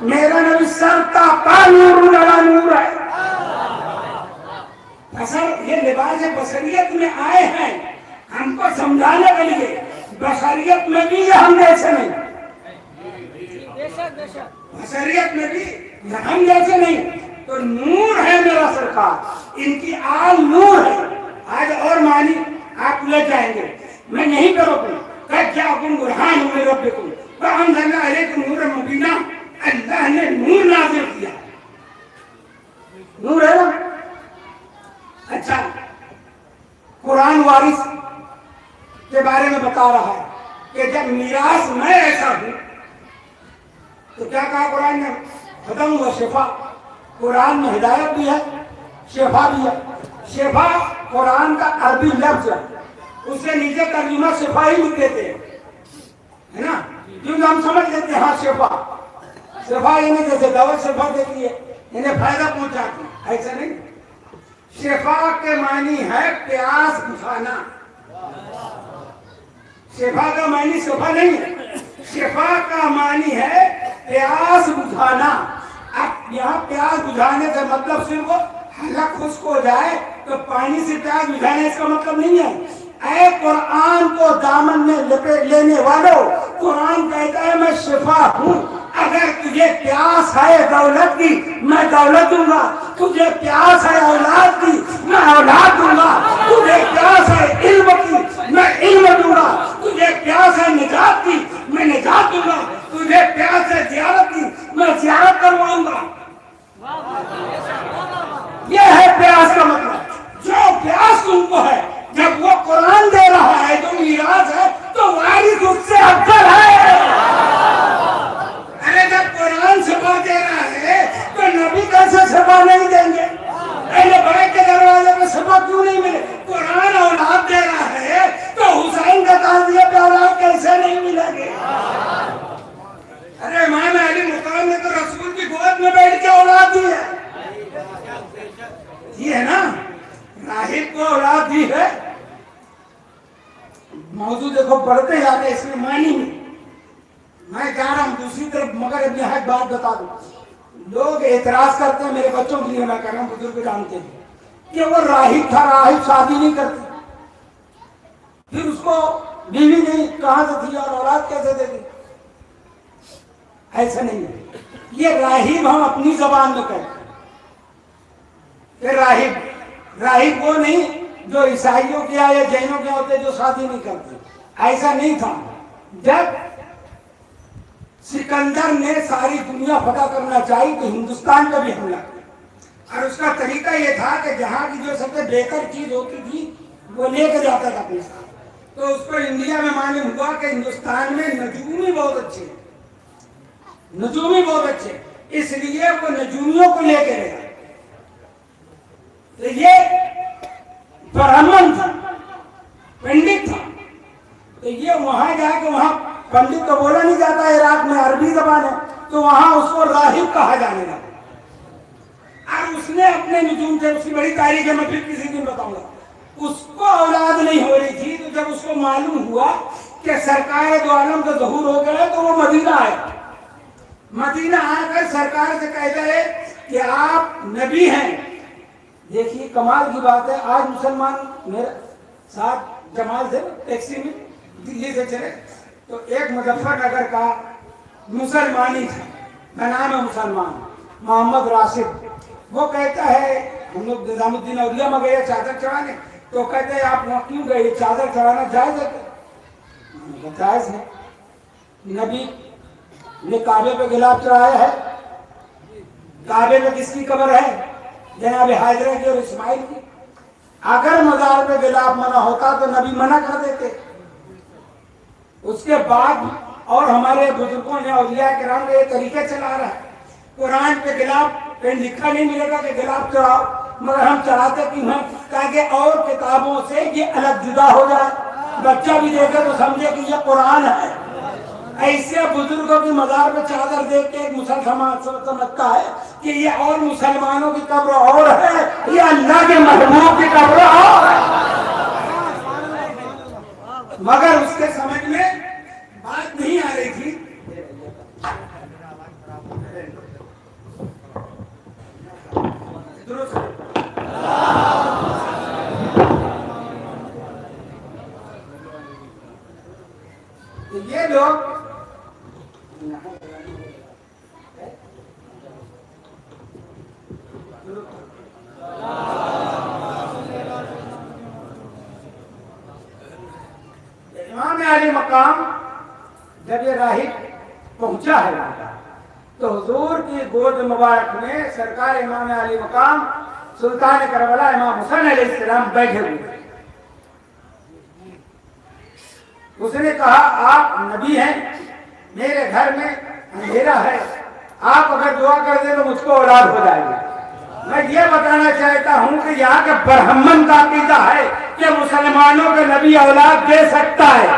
[SPEAKER 2] میرا نبی سر تا پا نور علی نور ہے. اصل یہ لباس بشریت میں آئے ہیں ہم کو سمجھانے کے لیے. بشریت میں بھی یہ ہم جیسے نہیں، بشریت میں بھی ہم جیسے نہیں. تو نور ہے میرا سرکار، ان کی آل نور ہے. آج اور معنی آپ لے جائیں گے، میں نہیں کروں گا. قد جاءکم برہان من ربکم وانزلنا الیکم نورا مبینا. اللہ نے نور نازل کیا. نور ہے نا. اچھا، قرآن وارث کے بارے میں بتا رہا ہے کہ جب میراث میں ایسا ہوں تو کیا کہا قرآن نے؟ ہدی و شفا. قرآن میں ہدایت بھی ہے، شفا بھی ہے. شفا قرآن کا عربی لفظ ہے، اس سے نیچے ترجمہ شفا ہی لکھ دیتے ہیں، ہے نا؟ کیونکہ ہم سمجھ لیتے ہیں ہاں شفا شفا یعنی جیسے دوا شفا دیتی ہے، انہیں فائدہ پہنچاتی ہے. ایسا نہیں. شفا کے معنی ہے پیاس بجھانا. شفا کا معنی شفا نہیں ہے، شفا کا معنی ہے پیاس بجھانا. اب یہاں پیاس بجھانے کا مطلب صرف حلق خشک ہو جائے تو پانی سے پیاس بجھانے اس کا مطلب نہیں ہے. اے قرآن کو دامن میں لپیٹ لینے والوں، قرآن کہتا ہے میں شفا ہوں. اگر تجھے پیاس ہے دولت کی میں دولت دوں گا، تجھے پیاس ہے اولاد کی میں اولاد دوں گا، تجھے پیاس ہے علم کی میں علم دوں گا، تجھے پیاس ہے نجات کی میں نجات دوں گا، تجھے پیاس ہے زیارت کی میں زیارت کرواؤں گا۔ یہ ہے پیاس کا مطلب۔ جو پیاس تم کو ہے، جب وہ قرآن دے رہا ہے جو میراث ہے تو وارث اس سے افضل ہے۔ ارے جب قرآن شفا دے رہا ہے تو نبی کیسے شفا نہیں دیں گے؟ اہل بیت کے دروازے پہ شفا کیوں نہیں ملے؟ قرآن اولاد دے رہا ہے تو حسین کا تعزیہ پہ اولاد کیسے نہیں ملے گی؟ ارے امام علی مقام نے تو رسول کی گود میں بیٹھ کے اولاد دی ہے۔ یہ ہے نا، راہب کو اولاد دی ہے۔ موضوع دیکھو پڑھتے جاتے اس میں معنی میں کہہ رہا ہوں دوسری طرف، مگر ابن حق بات بتا دوں، لوگ اعتراض کرتے ہیں، میرے بچوں کے لیے میں کہہ رہا ہوں، بزرگ جانتے ہیں کہ وہ راہب تھا، راہب شادی نہیں کرتی، پھر اس کو بیوی نہیں کہاں سے تھی اور اولاد کیسے دے دی؟ ایسا نہیں ہے، یہ راہب ہم اپنی زبان میں کہتے ہیں کہ راہب وہ نہیں جو عیسائیوں کے یا جینوں کے ہوتے جو شادی نہیں کرتے، ایسا نہیں تھا۔ جب سکندر نے ساری دنیا فتح کرنا چاہی تو ہندوستان کا بھی حملہ کیا، اور اس کا طریقہ یہ تھا کہ جہاں کی جو سب سے بہتر چیز ہوتی تھی وہ لے کے جاتا تھا اپنے ساتھ۔ تو اس کو انڈیا میں معلوم ہوا کہ ہندوستان میں نجومی بہت اچھے ہیں، نجومی بہت اچھے، اس لیے وہ نجومیوں کو لے کے گیا۔ تو یہ برہمن تھا، پنڈت تھا، تو یہ وہاں جا کے، وہاں پنڈت تو بولا نہیں جاتا عراق میں، عربی زبان ہے، تو وہاں اس کو راہب کہا جانے لگا۔ اور اس نے اپنے نجوم سے، اس کی بڑی تاریخ ہے، میں پھر کسی دن بتاؤں گا، اس کو اولاد نہیں ہو رہی تھی، تو جب اس کو معلوم ہوا کہ سرکار دو عالم کا ظہور ہو گیا تو وہ مدینہ آیا۔ مدینہ آ کر سرکار سے کہتا ہے کہ آپ نبی ہیں۔ دیکھیے کمال کی بات ہے، آج مسلمان میرے ساتھ جماعت سے ٹیکسی میں دلی سے چلے تو ایک مظفر نگر کا مسلمانی تھا، میں نام ہے مسلمان، محمد راشد، وہ کہتا ہے ہم لوگ نظام الدین اولیاء میں گئے چادر چڑھانے، تو کہتے ہیں آپ وہاں کیوں گئے، چادر چڑھانا جائز ہے؟ جائز ہے، نبی نے کعبے پہ غلاف چڑھایا ہے، کعبے میں کس کی قبر ہے؟ جناب حاجرہ کی اور اسماعیل کی۔ اگر مزار پہ غلاف منع ہوتا تو نبی منع کر دیتے۔ اس کے بعد اور ہمارے بزرگوں نے اولیاء کرام نے یہ طریقے چلا رہا ہے، قرآن پہ غلاف کہیں لکھا نہیں ملے گا کہ غلاف چڑھاؤ، مگر ہم چڑھاتے کیوں ہیں؟ تاکہ اور کتابوں سے یہ الگ جدا ہو جائے، بچہ بھی دیکھے تو سمجھے کہ یہ قرآن ہے۔ ایسے بزرگوں کی مزار پہ چادر دیکھ کے ایک مسلمان سمجھتا ہے کہ یہ اور مسلمانوں کی قبر اور ہے، یہ اللہ کے محبوب کی قبر اور ہے، مگر اس کے سمجھ میں بات نہیں آ رہی تھی۔ یہ لوگ امام علی مقام جب یہ راہب پہنچا ہے تو حضور کی گود مبارک میں سرکار امام علی مقام سلطان کربلا امام حسین علیہ السلام بیٹھے ہوئے تھے۔ اس نے کہا آپ نبی ہیں، میرے گھر میں اندھیرا ہے، آپ اگر دعا کر دیں تو مجھ کو اولاد ہو جائے گی۔ میں یہ بتانا چاہتا ہوں کہ یہاں کے برہمن کا عقیدہ ہے کہ مسلمانوں کے نبی اولاد دے سکتا ہے،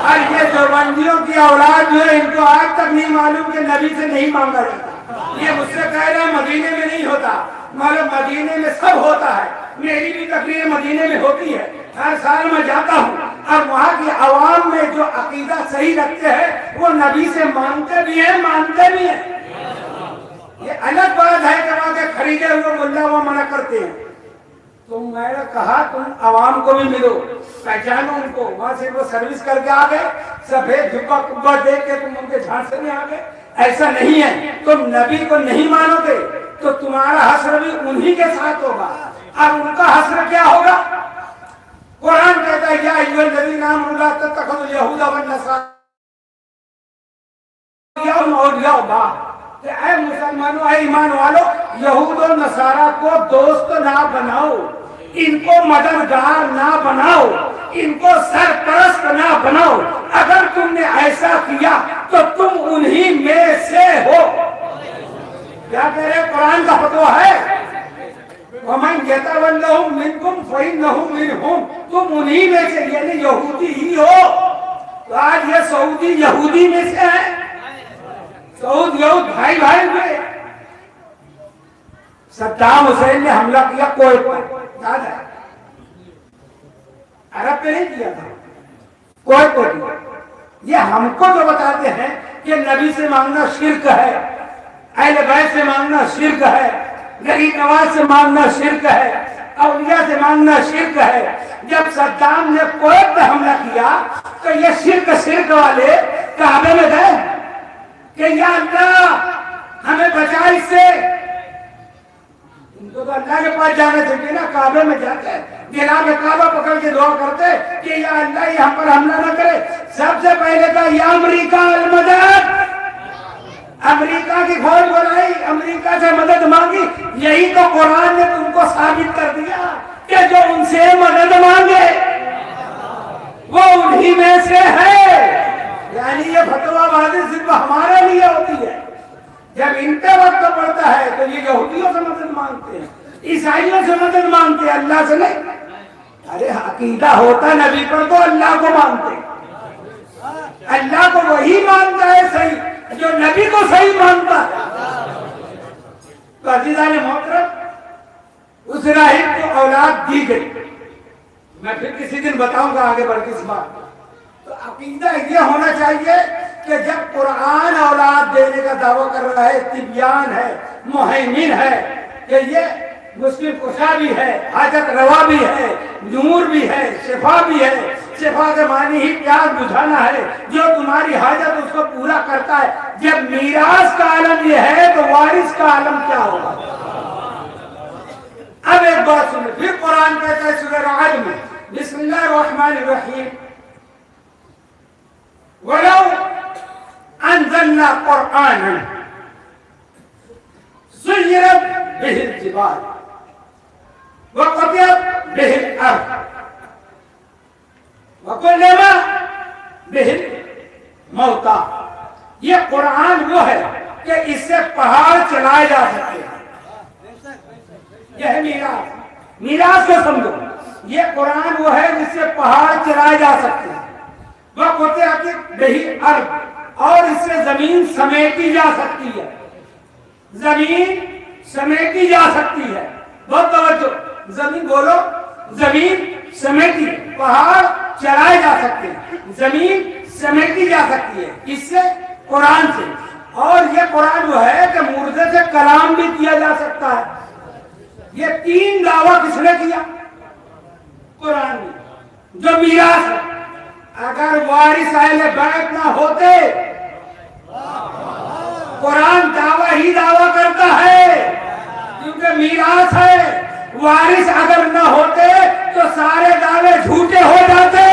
[SPEAKER 2] اور یہ دیوبندیوں کی اولاد جو ہے ان کو آج تک نہیں معلوم کہ نبی سے نہیں مانگا جاتا۔ یہ مجھ سے کہہ رہے ہیں مدینے میں نہیں ہوتا، معلوم مدینے میں سب ہوتا ہے، میری بھی تقریر مدینے میں ہوتی ہے، ہر سال میں جاتا ہوں، اور وہاں کی عوام میں جو عقیدہ صحیح رکھتے ہیں وہ نبی سے مانگتے بھی ہیں، مانتے بھی ہیں۔ یہ الگ بات ہے کہ وہاں کے خریدے ہوئے ملا وہ منع کرتے ہیں، تو میں نے کہا تم عوام کو بھی ملو، پہچانو ان کو، وہاں سے وہ سروس کر کے آ گئے، سفید جھبا کبا دیکھ کے تم ان کے جھانسے میں آ گئے، ایسا نہیں ہے۔ تم نبی کو نہیں مانو گے تو تمہارا حشر بھی انہی کے ساتھ ہوگا۔ اب ان کا حشر کیا ہوگا؟ قرآن کہتا ہے یا ایھا الذین آمنوا لا تتخذوا اليہود والنصارى اولیاء بعض، کہ اے مسلمانوں، اے ایمان والو، یہود اور نصارہ کو دوست نہ بناؤ، ان کو مددگار نہ بناؤ، ان کو سرپرست نہ بناؤ۔ اگر تم نے ایسا کیا تو تم انہی میں سے ہو۔ کیا کہہ رہے قرآن کا فتویٰ ہے؟ وَمَنْ يَتَوَلَّهُمْ مِنْكُمْ فَإِنَّهُ مِنْهُمْ، تم انہی میں سے یعنی یہودی ہی ہو۔ تو آج یہ سعودی یہودی میں سے ہے، سعود یہود بھائی بھائی ہوئے۔ صدام حسین نے حملہ کیا کویت پر، یاد ہے؟ عرب پہ نہیں کیا تھا، کویت پر کیا۔ یہ ہم کو جو بتاتے ہیں کہ نبی سے مانگنا شرک ہے، اہل بیت سے مانگنا شرک ہے، غریب نواز سے مانگنا شرک ہے، اولیاء سے مانگنا شرک ہے۔ جب صدام نے کویت پہ حملہ کیا تو یہ شرک والے کعبے میں گئے کہ یا اللہ ہمیں بچا اس سے۔ ان کو تو اللہ کے پاس جانا چاہیے نا، کعبے میں جاتے گلا کے کعبہ پکڑ کے دعا کرتے کہ یا اللہ یہ ہم پر حملہ نہ کرے۔ سب سے پہلے کہا یا امریکہ المدد، امریکہ کی فوج بلائی، امریکہ سے مدد مانگی۔ یہی تو قرآن نے تم کو ثابت کر دیا کہ جو ان سے مدد مانگے وہ انہی میں سے ہے۔ یعنی یہ فتویٰ بازی صرف ہمارے لیے ہوتی ہے۔ جب ان پہ وقت پڑتا ہے تو یہ یہودیوں سے مدد مانگتے ہیں، عیسائیوں سے مدد مانگتے ہیں، اللہ سے نہیں۔ ارے عقیدہ ہوتا نبی پر تو اللہ کو مانتے، اللہ کو وہی مانتا ہے صحیح جو نبی کو صحیح مانتا ہے۔ تو عزیزان محترم، اس راہب کو اولاد دی گئی، میں پھر کسی دن بتاؤں گا آگے بڑھ کے اس بات۔ تو عقیدہ یہ ہونا چاہیے کہ جب قرآن اولاد دینے کا دعویٰ کر رہا ہے، تبیان ہے، مہیمن ہے، کہ یہ مسلم کشا بھی ہے، حاجت روا بھی ہے، نور بھی ہے، شفا بھی ہے۔ شفا کے معنی ہی پیاس بجھانا ہے، جو تمہاری حاجت اس کو پورا کرتا ہے۔ جب میراث کا عالم یہ ہے تو وارث کا عالم کیا ہوگا؟ اب ایک بات سنیں، پھر قرآن کہتا ہے سورہ رعد میں، بسم اللہ الرحمن الرحیم، وَلَوْ أَنزَلْنَا قُرْآنًا سُيِّرَتْ بِهِ الْجِبَالُ وَقُطِعَتْ بِهِ الْأَرْضُ وَكُلِّمَ بِهِ الْمَوْتَىٰ۔ یہ قرآن وہ ہے کہ اس سے پہاڑ چلائے جا سکتے ہیں۔ یہ ہے میراث، میراث کو سمجھو۔ یہ قرآن وہ ہے جس سے پہاڑ چلائے جا سکتے ہیں، وَقُطِعَتْ بِهِ الْأَرْضُ، اور اس سے زمین سمیٹی جا سکتی ہے، زمین سمیٹی جا سکتی ہے۔ بہت توجہ، زمین بولو، زمین سمیٹی، پہاڑ چلائے جا سکتے ہیں، زمین سمیٹی جا سکتی ہے، اس سے قرآن سے۔ اور یہ قرآن وہ ہے کہ مردے سے کلام بھی کیا جا سکتا ہے۔ یہ تین دعویٰ کس نے کیا؟ قرآن نے، جو میراث ہے۔ اگر وارث اہل بیت نہ ہوتے، قرآن دعویٰ ہی دعویٰ کرتا ہے کیونکہ میراث ہے۔ وارث اگر نہ ہوتے تو سارے دعوے جھوٹے ہو جاتے۔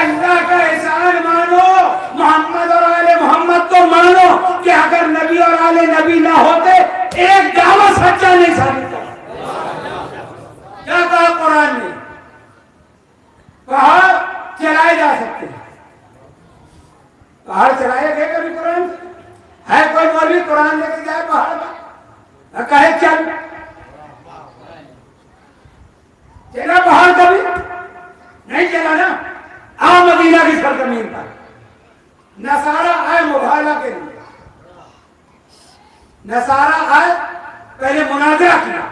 [SPEAKER 2] اللہ کا احسان مانو، محمد اور آل محمد کو مانو کہ اگر نبی اور آل نبی نہ ہوتے ایک دعویٰ سچا نہیں ثابت ہوتا۔ کیا کہا قرآن نے؟ پہاڑ چلائے جا سکتے ہیں۔ پہاڑ چلائے گئے کبھی قرآن سے؟ ہے کوئی مولوی قرآن لے کے جائے پہاڑ میں کہے چل؟ چلا پہاڑ کبھی؟ نہیں چلا نا۔ مدینہ کی سرزمین پر نصارہ آئے مباہلہ کے لیے، نصارہ آئے، پہلے مناظرہ کیا،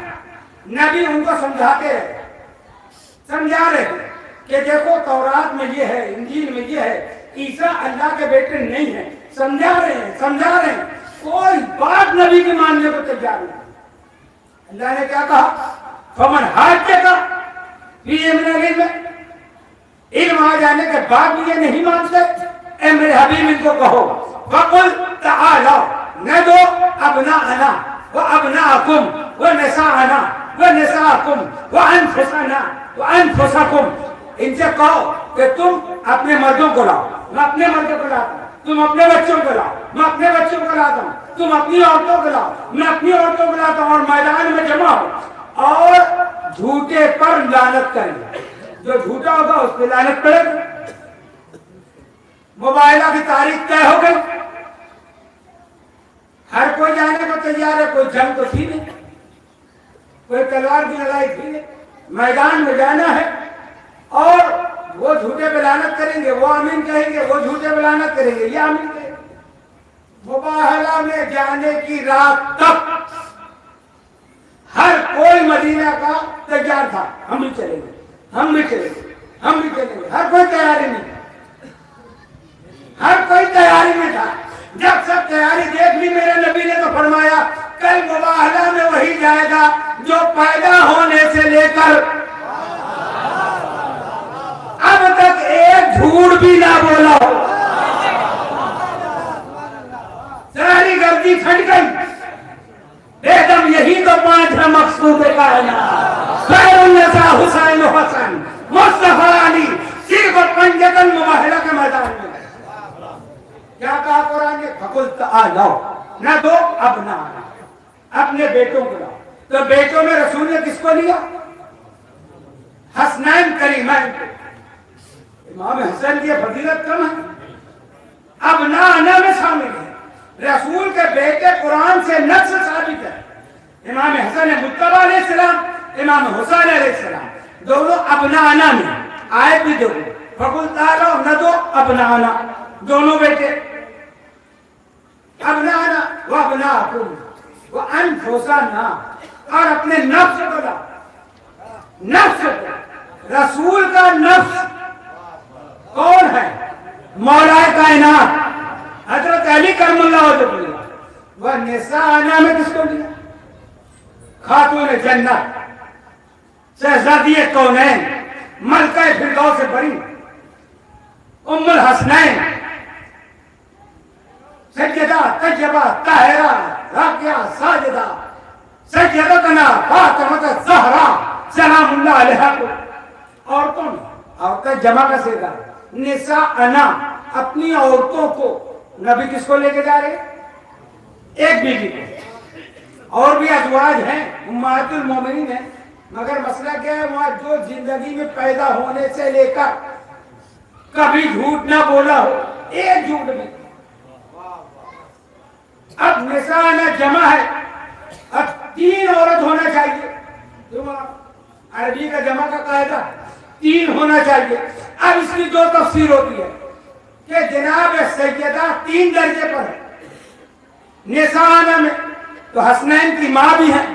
[SPEAKER 2] نبی ان کو سمجھاتے رہے، سمجھا رہے کہ دیکھو تورات میں یہ ہے، انجیل میں یہ ہے، عیسیٰ اللہ کے بیٹے نہیں ہیں، سمجھا رہے ہیں، کوئی بات نبی کے ماننے کو تیار نہیں۔ اللہ نے کیا کہا؟
[SPEAKER 3] فمن حاجہ فیہ من العلم، علم آ جانے کے بعد بھی یہ نہیں مانتے، اے میرے حبیب ان کو کہو فقل تعالوا ندعو ابناءنا وابناءکم ونساءنا ونساءکم وانفسنا وانفسکم، ان سے کہو کہ تم اپنے مردوں کو لاؤ، میں اپنے مردوں کو لاتا ہوں، تم اپنے بچوں کو لاؤ، میں اپنے بچوں کو لاتا ہوں، تم اپنی عورتوں کو لاؤ، میں اپنی عورتوں کو لاتا ہوں، اور میدان میں جمع ہو اور جھوٹے پر لعنت کریں، جو جھوٹا ہوگا اس پہ لعنت پڑے گا۔ موبائلہ کی تاریخ طے ہو گئی، ہر کوئی جانے کو تیار ہے، کوئی جنگ تو تھی نہیں، کوئی تلوار کی لڑائی تھی نہیں، میدان میں جانا ہے، اور وہ جھوٹے پہ لعنت کریں گے، وہ آمین کہیں گے، وہ جھوٹے پہ لعنت کریں گے، یہ آمین کہیں گے۔ مباہلہ میں جانے کی رات تک ہر کوئی مدینہ کا تیار تھا، ہم بھی چلیں گے، ہم بھی چلیں گے، ہم بھی چلیں گے، ہر کوئی تیاری نہیں، ہر کوئی تیاری میں تھا۔ جب سب تیاری دیکھ لی میرے نبی نے تو فرمایا کل مباہلہ میں وہی جائے گا جو پیدا ہونے سے لے کر اب تک ایک جھوٹ بھی نہ بولا ہو۔ ساری گردی پھٹ گئی، بیگم یہی تو پانچ ہے مقصود کائنات، خیر النساء حسین و حسن، مصطفیٰ علی، صرف پنجتن مباہلہ کے میدان میں۔ کیا کہا قرآن نے؟ فقل تعالوا ندعو ابناءنا، اپنے بیٹوں کو لاؤ۔ تو بیٹوں میں رسول نے کس کو لیا؟ حسنین کریمین کو۔ امام حسن کی فضیلت کم ہے، ابناءنا میں شامل ہے، رسول کے بیٹے قرآن سے نص ثابت ہے۔ امام حسن مجتبی علیہ السلام، امام حسین علیہ السلام، دونوں ابناءنا میں آیت بھی دیکھو، فقل تعالوا ندعو ابناءنا، دونوں بیٹے ابناءنا وابناءکم وانفسنا، اور اپنے نفس کو لاؤ۔ نفس کو، رسول کا نفس کون ہے؟ مولا کائنات حضرت علی کرم اللہ وجہ۔ وہ نساءنا میں کس کو لیا؟ خاتون جنت، شہزادی کونین، ملکہ فردوس سے بڑی، ام الحسنین، سجدہ طیبہ طاہرہ راکعہ ساجدہ، سیدتنا فاطمہ الزہرا سلام اللہ علیہا کو۔ عورتیں جمع کا سیدہ نساءنا، اپنی عورتوں کو، نبی کس کو لے کے جا رہے؟ ایک بیوی کو، اور بھی ازواج ہیں، امہات المومنین ہیں، مگر مسئلہ کیا ہے؟ وہاں جو زندگی میں پیدا ہونے سے لے کر کبھی جھوٹ نہ بولا ہو، ایک جھوٹ میں۔ اب نساءنا جمع ہے، اب 3 عورت ہونا چاہیے، عربی کا جمع کا قاعدہ 3 ہونا چاہیے۔ اب اس کی 2 تفسیر ہوتی ہے کہ جناب سیدہ 3 درجے پر ہے، نساءنا میں تو حسنین کی ماں بھی ہے،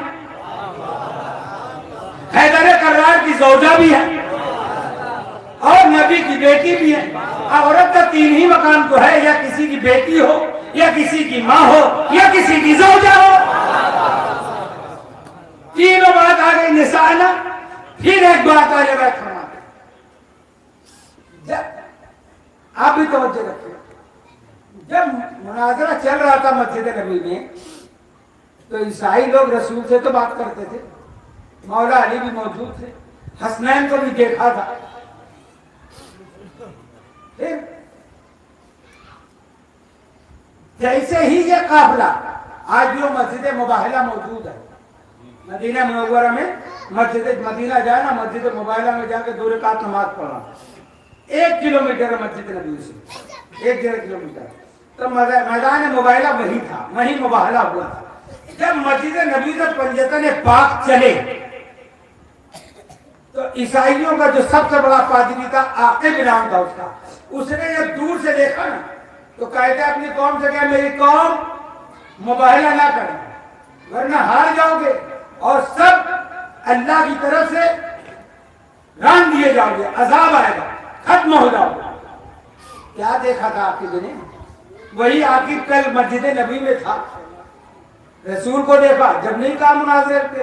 [SPEAKER 3] حیدر کرار کی زوجہ بھی ہے، اور نبی کی بیٹی بھی ہے۔ عورت کا 3 ہی مقام تو ہے، یا کسی کی بیٹی ہو، یا کسی کی ماں ہو، یا کسی کی زوجہ ہو۔ تینوں بات آ گئی نساءنا۔ پھر ایک بات آ جائے فرماتے، آپ بھی توجہ رکھیں، جب مناظرہ چل رہا تھا مسجد نبی میں تو عیسائی لوگ رسول سے تو بات کرتے تھے، مولا علی بھی موجود تھے، حسنین کو بھی دیکھا تھا۔ پھر جیسے ہی یہ قافلہ، آج بھی وہ مسجد مباہلہ موجود ہے مدینہ منورہ میں، مسجد مدینہ جائے نا، مسجد مباہلہ میں جا کے 2 رکعت نماز پڑھا، 1 کلومیٹر ہے مسجد نبی سے، 1.5 کلومیٹر، تو میدان مباہلہ وہی تھا، وہی مباہلہ ہوا تھا۔ جب مسجد نبی سے پنجتن پاک چلے تو عیسائیوں کا جو سب سے بڑا پادری تھا، عاقب نام تھا اس کا، اس نے جب دور سے دیکھا نا تو کہتے اپنی قوم سے کہ میری قوم مباہلہ نہ کریں ورنہ ہار جاؤ گے، اور سب اللہ کی طرف سے ران دیے جاؤ گے، عذاب آئے گا، ختم ہو جاؤ گے۔ کیا دیکھا تھا عاقب نے؟ وہی عاقب کل مسجد نبی میں تھا، رسول کو دیکھا جب نہیں کہا مناظرے پہ،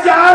[SPEAKER 3] 4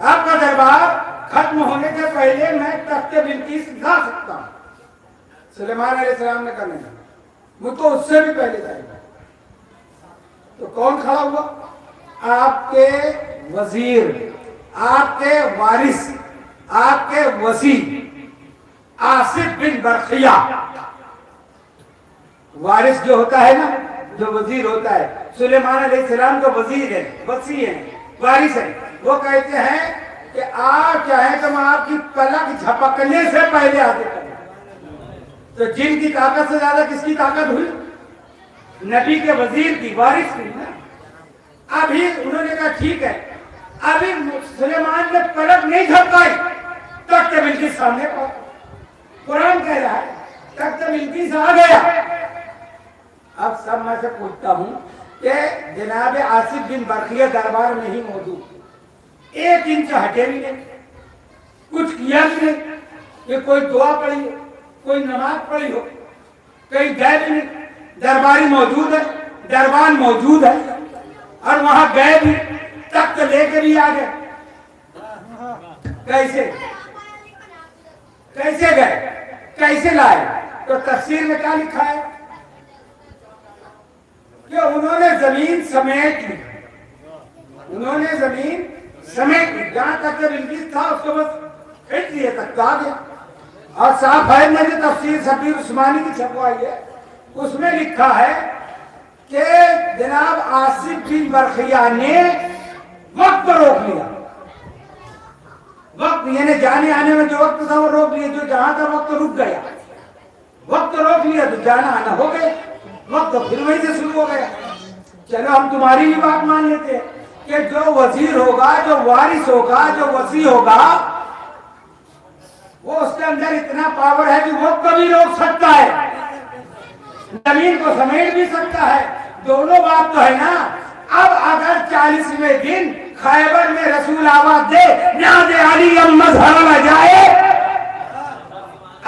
[SPEAKER 3] آپ کا دربار ختم ہونے سے پہلے میں تخت بلقیس لا سکتا ہوں. سلیمان علیہ السلام نے کہا نہیں، وہ تو اس سے بھی پہلے جائے گا. تو کون کھڑا ہوا؟ آپ کے وزیر، آپ کے وارث، آپ کے وزیر آصف بن برقیہ. وارث جو ہوتا ہے نا، جو وزیر ہوتا ہے، سلیمان علیہ السلام کا وزیر ہے، وصی ہے، وارث ہے. وہ کہتے ہیں کہ آپ چاہیں تو میں آپ کی پلک جھپکنے سے پہلے حاضر کروں. تو جن کی طاقت سے زیادہ کس کی طاقت ہوئی؟ نبی کے وزیر کی، وارث کی نا. ابھی انہوں نے کہا ٹھیک ہے. ابھی سلیمان نے پلک نہیں جھپکائی، تخت بلقیس سامنے پہنچا. قرآن کہہ رہا ہے تخت بلقیس آ گیا. اب سب میں سے پوچھتا ہوں کہ جناب آصف بن برقیہ دربار میں ہی موجود، ایک انچ ہٹے بھی نہیں، کچھ کیا بھی نہیں کہ کوئی دعا پڑھی ہو، کوئی نماز پڑھی ہو، کہیں گئے بھی نہیں. درباری موجود ہے، دربان موجود ہے، اور وہاں گئے بھی، تخت لے کے بھی آ گئے. کیسے کیسے گئے، کیسے لائے؟ تو تفسیر میں کیا لکھا ہے کہ انہوں نے زمین سمیٹ لی. انہوں نے زمین سمیٹ لی، جہاں تک بلقیس تھا اس کو بس کھینچ لیے، تک آ گیا. اور صاحب ہے میں نے تفسیر شبیر عثمانی کی چھپوائی ہے، اس میں لکھا ہے کہ جناب آصف بن برقیہ نے وقت روک لیا. وقت یعنی جانے آنے میں جو وقت تھا وہ روک لیا، جو جہاں تھا وقت رک گیا. وقت روک لیا تو جانا آنا ہو گئے، وقت پھر وہیں سے شروع ہو گیا. چلو ہم تمہاری بھی بات مان لیتے ہیں کہ جو وزیر ہوگا، جو وارث ہوگا، جو وصی ہوگا، وہ اس کے اندر اتنا پاور ہے کہ وہ کبھی روک سکتا ہے، زمین کو سمیٹ بھی سکتا ہے. دونوں بات تو ہے نا. اب اگر 40ویں دن خیبر میں رسول آواز دے ناد علی مظہر جائے،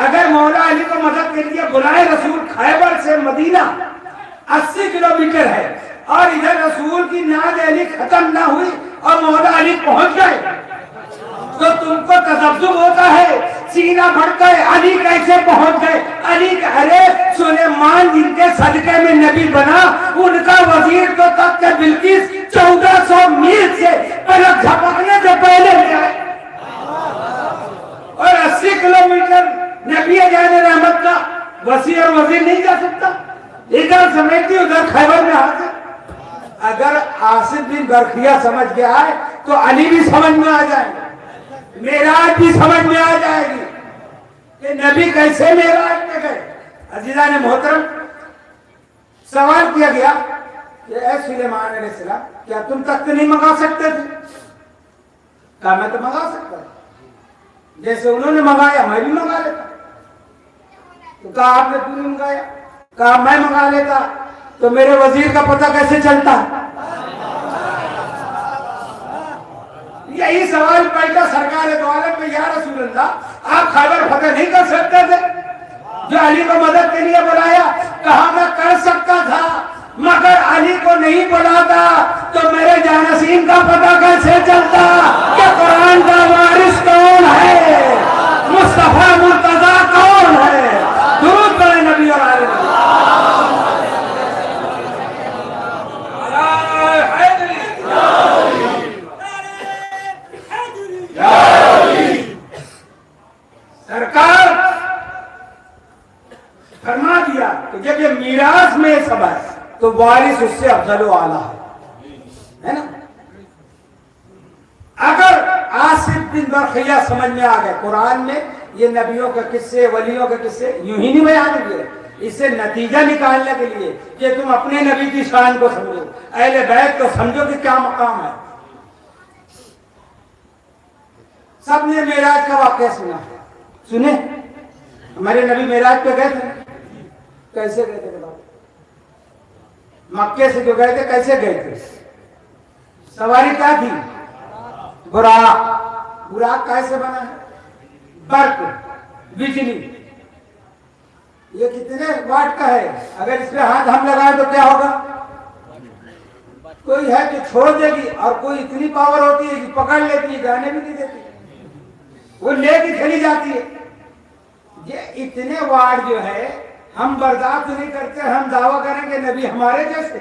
[SPEAKER 3] اگر مولا علی کو مدد کے لیے بلائے رسول، خیبر سے مدینہ 80 کلومیٹر ہے، اور ادھر رسول کی ناد علی ختم نہ ہوئی اور مولا علی پہنچ گئے، تو تم کو تذبذب ہوتا ہے، سینہ بھڑکتا ہے علی کیسے پہنچ گئے. علی ارے سلیمان جن کے صدقے میں نبی بنا، ان کا وزیر تو تخت بلقیس 1400 میل سے پلک جھپکنے سے پہلے لے آئے، اور 80 کلومیٹر نبی جان رحمت کا وزیر اور وزیر نہیں جا سکتا. ادھر سمیٹی ادھر خیبر میں حاضر. اگر آصف بن برقیہ سمجھ گیا ہے تو علی بھی سمجھ میں آ جائے گا، معراج بھی سمجھ میں آ جائے گی کہ نبی کیسے معراج میں گئے. عزیزان محترم، سوال کیا گیا کہ اے سلیمان علیہ السلام، کیا تم تخت نہیں منگا سکتے تھے؟ کہا میں تو منگا سکتا ہوں، جیسے انہوں نے منگایا میں بھی منگا لیتا. تو کہا آپ نے کیوں نہیں منگایا؟ کہا میں منگا لیتا تو میرے وزیر کا پتہ کیسے چلتا؟ یہی سوال پہلا سرکار دو عالم میں، یا رسول اللہ آپ خیبر فتح نہیں کر سکتے تھے؟ جو علی کو مدد کے لیے بلایا، کہا میں کر سکتا تھا، مگر علی کو نہیں بلاتا تو میرے جانشین کا پتہ کیسے چلتا کہ قرآن کا وارث کون ہے، مصطفیٰ مرتضیٰ کون ہے. درود پڑھے نبی اور آل نبی. سرکار فرما دیا کہ جب یہ میراث میں سب ہے تو وارث اس سے افضل و اعلیٰ ہے نا. اگر آصف بن برقیہ سمجھ میں آ گئے، قرآن میں یہ نبیوں کے قصے، ولیوں کے قصے یوں ہی نہیں بیان ہوئے، اس سے نتیجہ نکالنے کے لیے کہ تم اپنے نبی کی شان کو سمجھو، اہل بیت کو سمجھو کہ کیا مقام ہے. سب نے معراج کا واقعہ سنا، سنے؟ ہمارے نبی معراج پہ گئے تھے، کیسے گئے تھے بتاؤ؟ مکے سے جو گئے تھے کیسے گئے تھے؟ سواری کیا تھی؟ براق. براق کیسے بنا ہے؟ برق، بجلی. یہ کتنے واٹ کا ہے؟ اگر اس پہ ہاتھ ہم لگائیں تو کیا ہوگا؟ کوئی ہے کہ چھوڑ دے گی اور کوئی اتنی پاور ہوتی ہے کہ پکڑ لیتی ہے، جانے بھی نہیں دیتی، وہ لے کے چلی جاتی ہے۔ یہ اتنے وارڈ جو ہے ہم برداشت نہیں کرتے، ہم دعویٰ کریں کہ نبی ہمارے جیسے،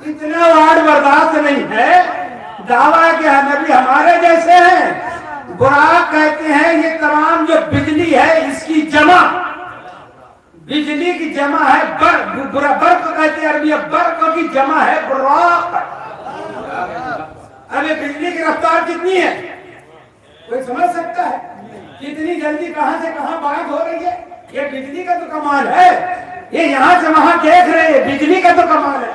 [SPEAKER 3] اتنا وارڈ برداشت نہیں ہے، دعویٰ کہ نبی ہمارے جیسے ہیں۔ براق کہتے ہیں یہ تمام جو بجلی ہے اس کی جمع، بجلی کی جمع ہے برق کہتے ہیں عربی، برق کی جمع ہے براق۔ اب یہ بجلی کی رفتار کتنی ہے کوئی سمجھ سکتا ہے؟ کتنی جلدی کہاں سے کہاں بات ہو رہی ہے، یہ بجلی کا تو کمال ہے۔ یہ یہاں سے وہاں دیکھ رہے ہیں، بجلی کا تو کمال ہے۔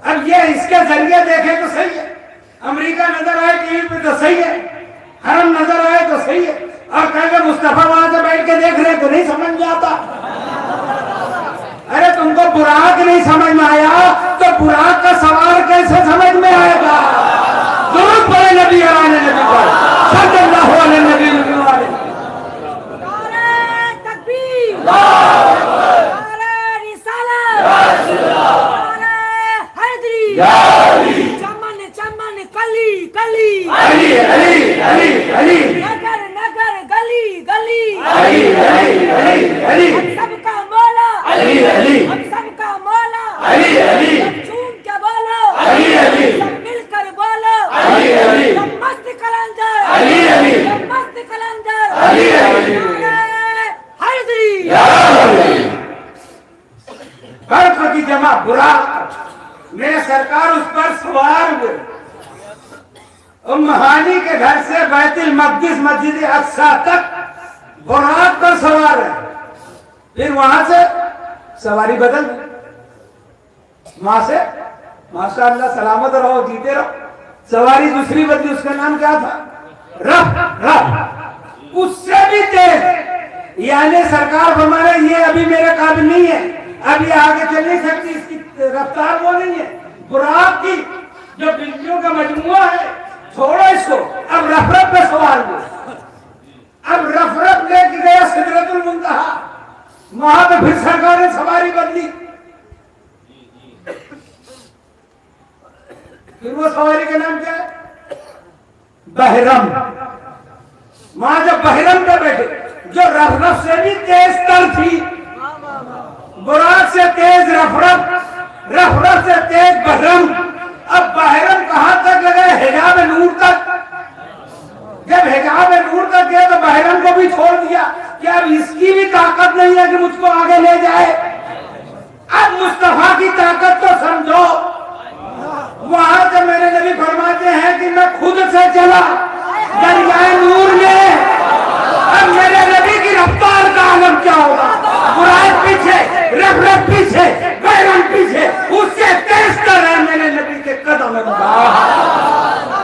[SPEAKER 3] اب یہ اس کے ذریعے دیکھیں تو صحیح ہے، امریکہ نظر آئے ٹی وی پہ تو صحیح ہے، حرم نظر آئے تو صحیح ہے، اور کہیں کہ مصطفیٰ وہاں سے بیٹھ کے دیکھ رہے تو نہیں سمجھ میں آتا۔ ارے تم کو براق نہیں سمجھ میں آیا تو براق کا سوار کیسے سمجھ میں آئے گا؟ درود پڑھے نبی آنے نبی پر صلی اللہ علیہ نبی علیہ۔
[SPEAKER 4] نعرہ تکبیر، نعرہ رسالت، نعرہ حیدری، چمن چمن کلی کلی،
[SPEAKER 3] علی علی علی علی،
[SPEAKER 4] نگر نگر گلی گلی،
[SPEAKER 3] علی علی علی علی،
[SPEAKER 4] ہم سب کا مولا،
[SPEAKER 3] علی علی،
[SPEAKER 4] ہم سب کا مولا،
[SPEAKER 3] علی علی،
[SPEAKER 4] سب جھوم کے بولو،
[SPEAKER 3] علی علی،
[SPEAKER 4] سب مل کر بولو،
[SPEAKER 3] علی علی،
[SPEAKER 4] سب مست کلندر،
[SPEAKER 3] علی علی،
[SPEAKER 4] سب مست کلندر،
[SPEAKER 3] علی علی،
[SPEAKER 4] نعرہ حیدری۔
[SPEAKER 3] برق کی جمع براق، میرے سرکار اس پر سوار ہوئے، ام ہانی کے گھر سے بیت المقدس مسجد اقصی تک براق پر سوار ہے، پھر وہاں سے سواری بدل گئی، وہاں سے ماشاء اللہ سلامت رہو جیتے رہو، سواری دوسری بدلی، اس کا نام کیا تھا؟ رف رف، اس سے بھی تیز، یعنی سرکار فرمایا یہ ابھی میرے قابل نہیں ہے، اب یہ آگے چل نہیں سکتی، اس کی رفتار وہ نہیں ہے۔ براق کی جو بجلیوں کا مجموعہ ہے چھوڑو اس کو، اب رف رف پہ سوار ہو، اب رف رف لے کے گیا سدرۃ المنتہا، وہاں پہ پھر سرکار نے سواری بدلی، پھر وہ سواری کا نام کیا ہے؟ بحرم۔ وہاں جب بحرم پہ بیٹھے جو رف رف سے بھی تیز تر تھی، براق سے تیز رف رف، رف رف سے تیز بحرم، اب بحرم کہاں تک لگے؟ حجاب نور تک۔ جب حجاب نور تک گیا تو بحرم کو بھی چھوڑ دیا کہ اب اس کی بھی طاقت نہیں ہے کہ مجھ کو آگے لے جائے، اب مصطفیٰ کی طاقت تو سمجھو۔ وہاں سے میرے نبی فرماتے ہیں کہ میں خود سے چلا دریائے نور میں، اب میرے نبی کی رفتار کا عالم کیا ہوگا؟ براق پیچھے، رف رف پیچھے، بحرم پیچھے، اس سے تیز تر ہے میرے نبی کے قدم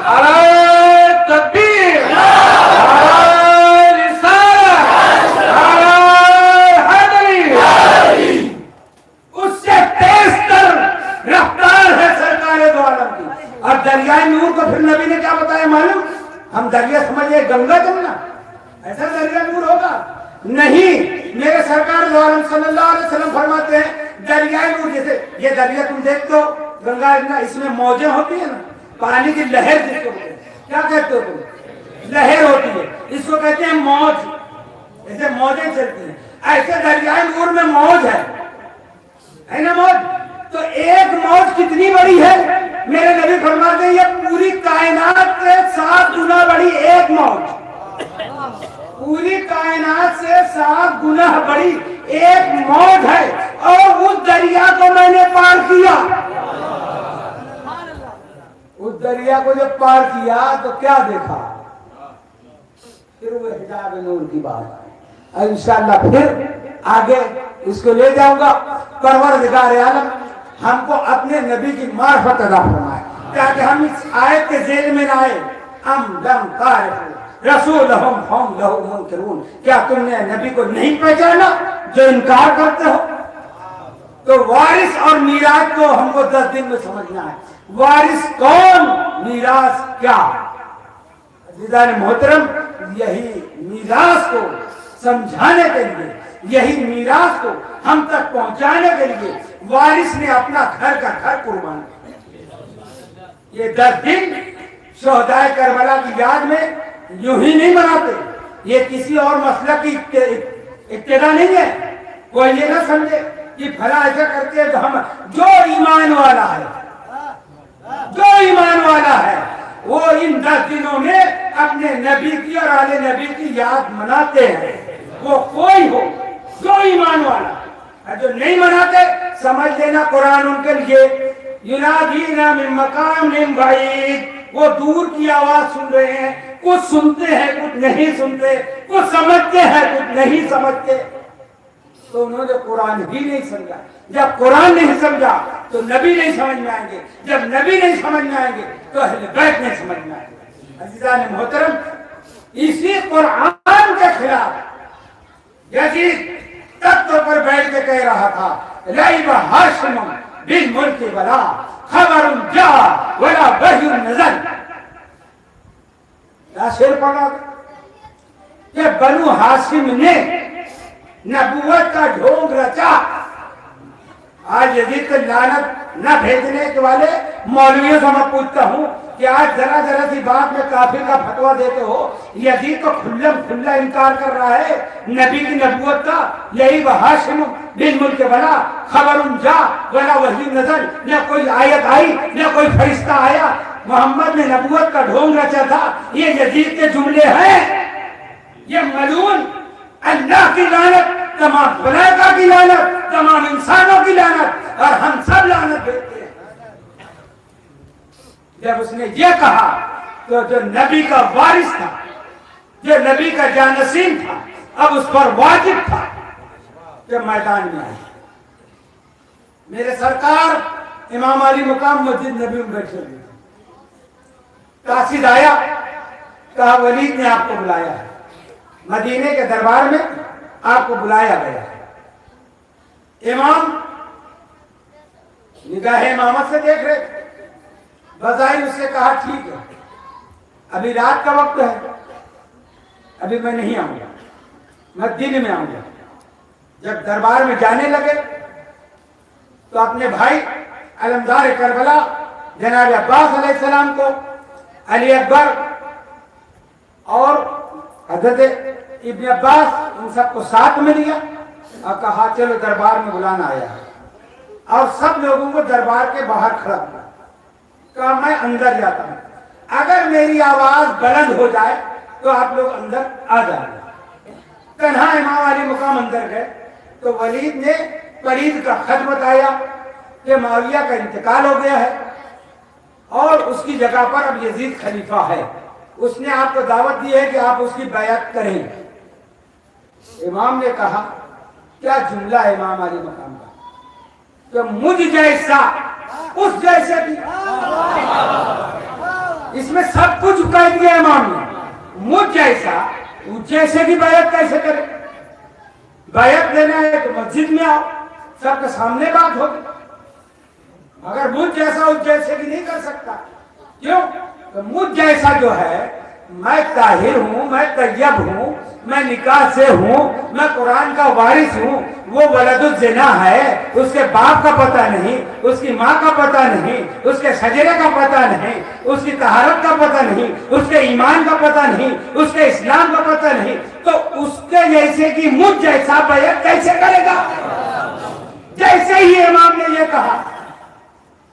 [SPEAKER 3] علی تکبیر، علی رسالت، علی حیدری، اس سے تیز تر رفتار ہے سرکار دو عالم کی۔ اور دریائے نور کو پھر نبی نے کیا بتایا معلوم؟ ہم دریا سمجھے گنگا جمنا، ایسا دریا نور ہوگا نہیں۔ میرے سرکار دو عالم صلی اللہ علیہ وسلم فرماتے ہیں دریائے نور، جیسے یہ دریا تم دیکھتے ہو گنگا، اس میں موجیں ہوتی ہیں نا، پانی کی لہر جس کو کیا کہتے ہو تم؟ لہر ہوتی ہے، اس کو کہتے ہیں موج، ایسے موجیں چلتی ہیں، ایسے دریائے نور میں موج ہے نا موج؟ تو ایک موج کتنی بڑی ہے؟ میرے نبی فرماتے ہیں یہ پوری کائنات سے 7 گنا بڑی ایک موج، پوری کائنات سے 7 گنا بڑی ایک موج ہے، اور اس دریا کو میں نے پار کیا۔ اس دریا کو جب پار کیا تو کیا دیکھا؟ پھر وہ حجاب نور کی بات ہے، انشاءاللہ پھر آگے اس کو لے جاؤں گا۔ پروردگار عالم ہم کو اپنے نبی کی معرفت عطا فرمائے تاکہ ہم اس آیت کے ذیل میں نہ آئے، ام لم تعرفوا رسولہم فہم لہ منکرون، کیا تم نے نبی کو نہیں پہچانا جو انکار کرتے ہو؟ تو وارث اور میراث کو ہم کو 10 دن میں سمجھنا ہے، وارث کون، میراث کیا۔ عزیزان محترم، یہی میراث کو سمجھانے کے لیے، یہی میراث کو ہم تک پہنچانے کے لیے وارث نے اپنا گھر کا گھر قربان کیا۔ یہ 10 دن شہدائے کربلا کی یاد میں یوں ہی نہیں مناتے، یہ کسی اور مسئلہ کی ابتدا نہیں ہے۔ کوئی یہ نہ سمجھے کہ بھلا ایسا کرتے ہیں تو ہم، جو ایمان والا ہے، جو ایمان والا ہے وہ ان 10 دنوں میں اپنے نبی کی اور آل نبی کی یاد مناتے ہیں، وہ کوئی ہو جو ایمان والا ہے۔ جو نہیں مناتے سمجھ لینا قرآن ان کے لیے ینادینا من مقام بعید، وہ دور کی آواز سن رہے ہیں، کچھ سنتے ہیں کچھ نہیں سنتے، کچھ سمجھتے ہیں کچھ نہیں سمجھتے۔ تو انہوں نے قرآن ہی نہیں سمجھا، جب قرآن نہیں سمجھا تو نبی نہیں سمجھ میں آئیں گے، جب نبی نہیں سمجھ میں آئیں گے تو اہل بیت نہیں سمجھ میں آئیں گے۔ عزیزان محترم، اسی قرآن کے خلاف یزید تختوں پر بیٹھ کے کہہ رہا تھا لعب ہاشم بالملک ولا خبر جاء ولا وحی نزل۔ کیا شعر پڑھا کہ بنو ہاشم نے نبوت کا ڈھونگ رچا۔ آج یزید کو لعنت نہ بھیجنے کے والے مولویوں سے میں پوچھتا ہوں کہ آج ذرا ذرا سی بات میں کافر کا فتویٰ دیتے ہو، یزید تو کھلم کھلا انکار کر رہا ہے نبی کی نبوت کا۔ یہی ہاشم بالملک ولا خبر جا ولا وحی نزل، نہ کوئی آیت آئی نہ کوئی فرشتہ آیا، محمد نے نبوت کا ڈھونگ رچا تھا۔ یہ یزید کے جملے ہیں، یہ ملعون اللہ کی لعنت، تمام ملائکہ کی لعنت، تمام انسانوں کی لعنت، اور ہم سب لعنت دیتے ہیں۔ جب اس نے یہ کہا تو جو نبی کا وارث تھا، جو نبی کا جانشین تھا، اب اس پر واجب تھا کہ میدان میں آئے۔ میرے سرکار امام علی مقام مسجد نبی میں بیٹھے ہوئے، قاصد آیا، کہا ولید نے آپ کو بلایا ہے، مدینے کے دربار میں آپ کو بلایا گیا ہے۔ امام نگاہ امامت سے دیکھ رہے، بظاہر اس سے کہا ٹھیک ہے، ابھی رات کا وقت ہے، ابھی میں نہیں آؤں گا، میں دن میں آؤں گا۔ جب دربار میں جانے لگے تو اپنے بھائی علمدار کربلا جناب عباس علیہ السلام کو، علی اکبر اور حضرت ابن عباس، ان سب کو ساتھ میں لیا اور کہا چلو دربار میں بلانا آیا ہے، اور سب لوگوں کو دربار کے باہر کھڑا کیا۔ کہا میں اندر جاتا ہوں، اگر میری آواز بلند ہو جائے تو آپ لوگ اندر آ جائیں۔ تنہا امام علی مقام اندر گئے تو ولید نے پرید کا خط بتایا کہ معاویہ کا انتقال ہو گیا ہے اور اس کی جگہ پر اب یزید خلیفہ ہے، اس نے آپ کو دعوت دی ہے کہ آپ اس کی بیعت کریں۔ امام نے کہا کیا جملہ ہے امام علی مقام کا کہ مجھ جیسا اس جیسے بھی، اس میں سب کچھ کہہ دیا امام نے، مجھ جیسا اس جیسے کی بیعت کیسے کرے؟ بیعت لینا ہے تو مسجد میں آؤ، سب کے سامنے بات ہوگی، مگر مجھ جیسا اس جیسے کی نہیں کر سکتا۔ کیوں؟ تو مجھ جیسا جو ہے، میں طاہر ہوں، میں طیب ہوں، میں نکاح سے ہوں، میں قرآن کا وارث ہوں، وہ ولد الزنا ہے، اس کے باپ کا پتہ نہیں، اس کی ماں کا پتہ نہیں، اس کے شجرے کا پتہ نہیں، اس کی طہارت کا پتہ نہیں، اس کے ایمان کا پتہ نہیں، اس کے اسلام کا پتہ نہیں، تو اس کے جیسے کی مجھ جیسا بیعت کیسے کرے گا؟ جیسے ہی امام نے یہ کہا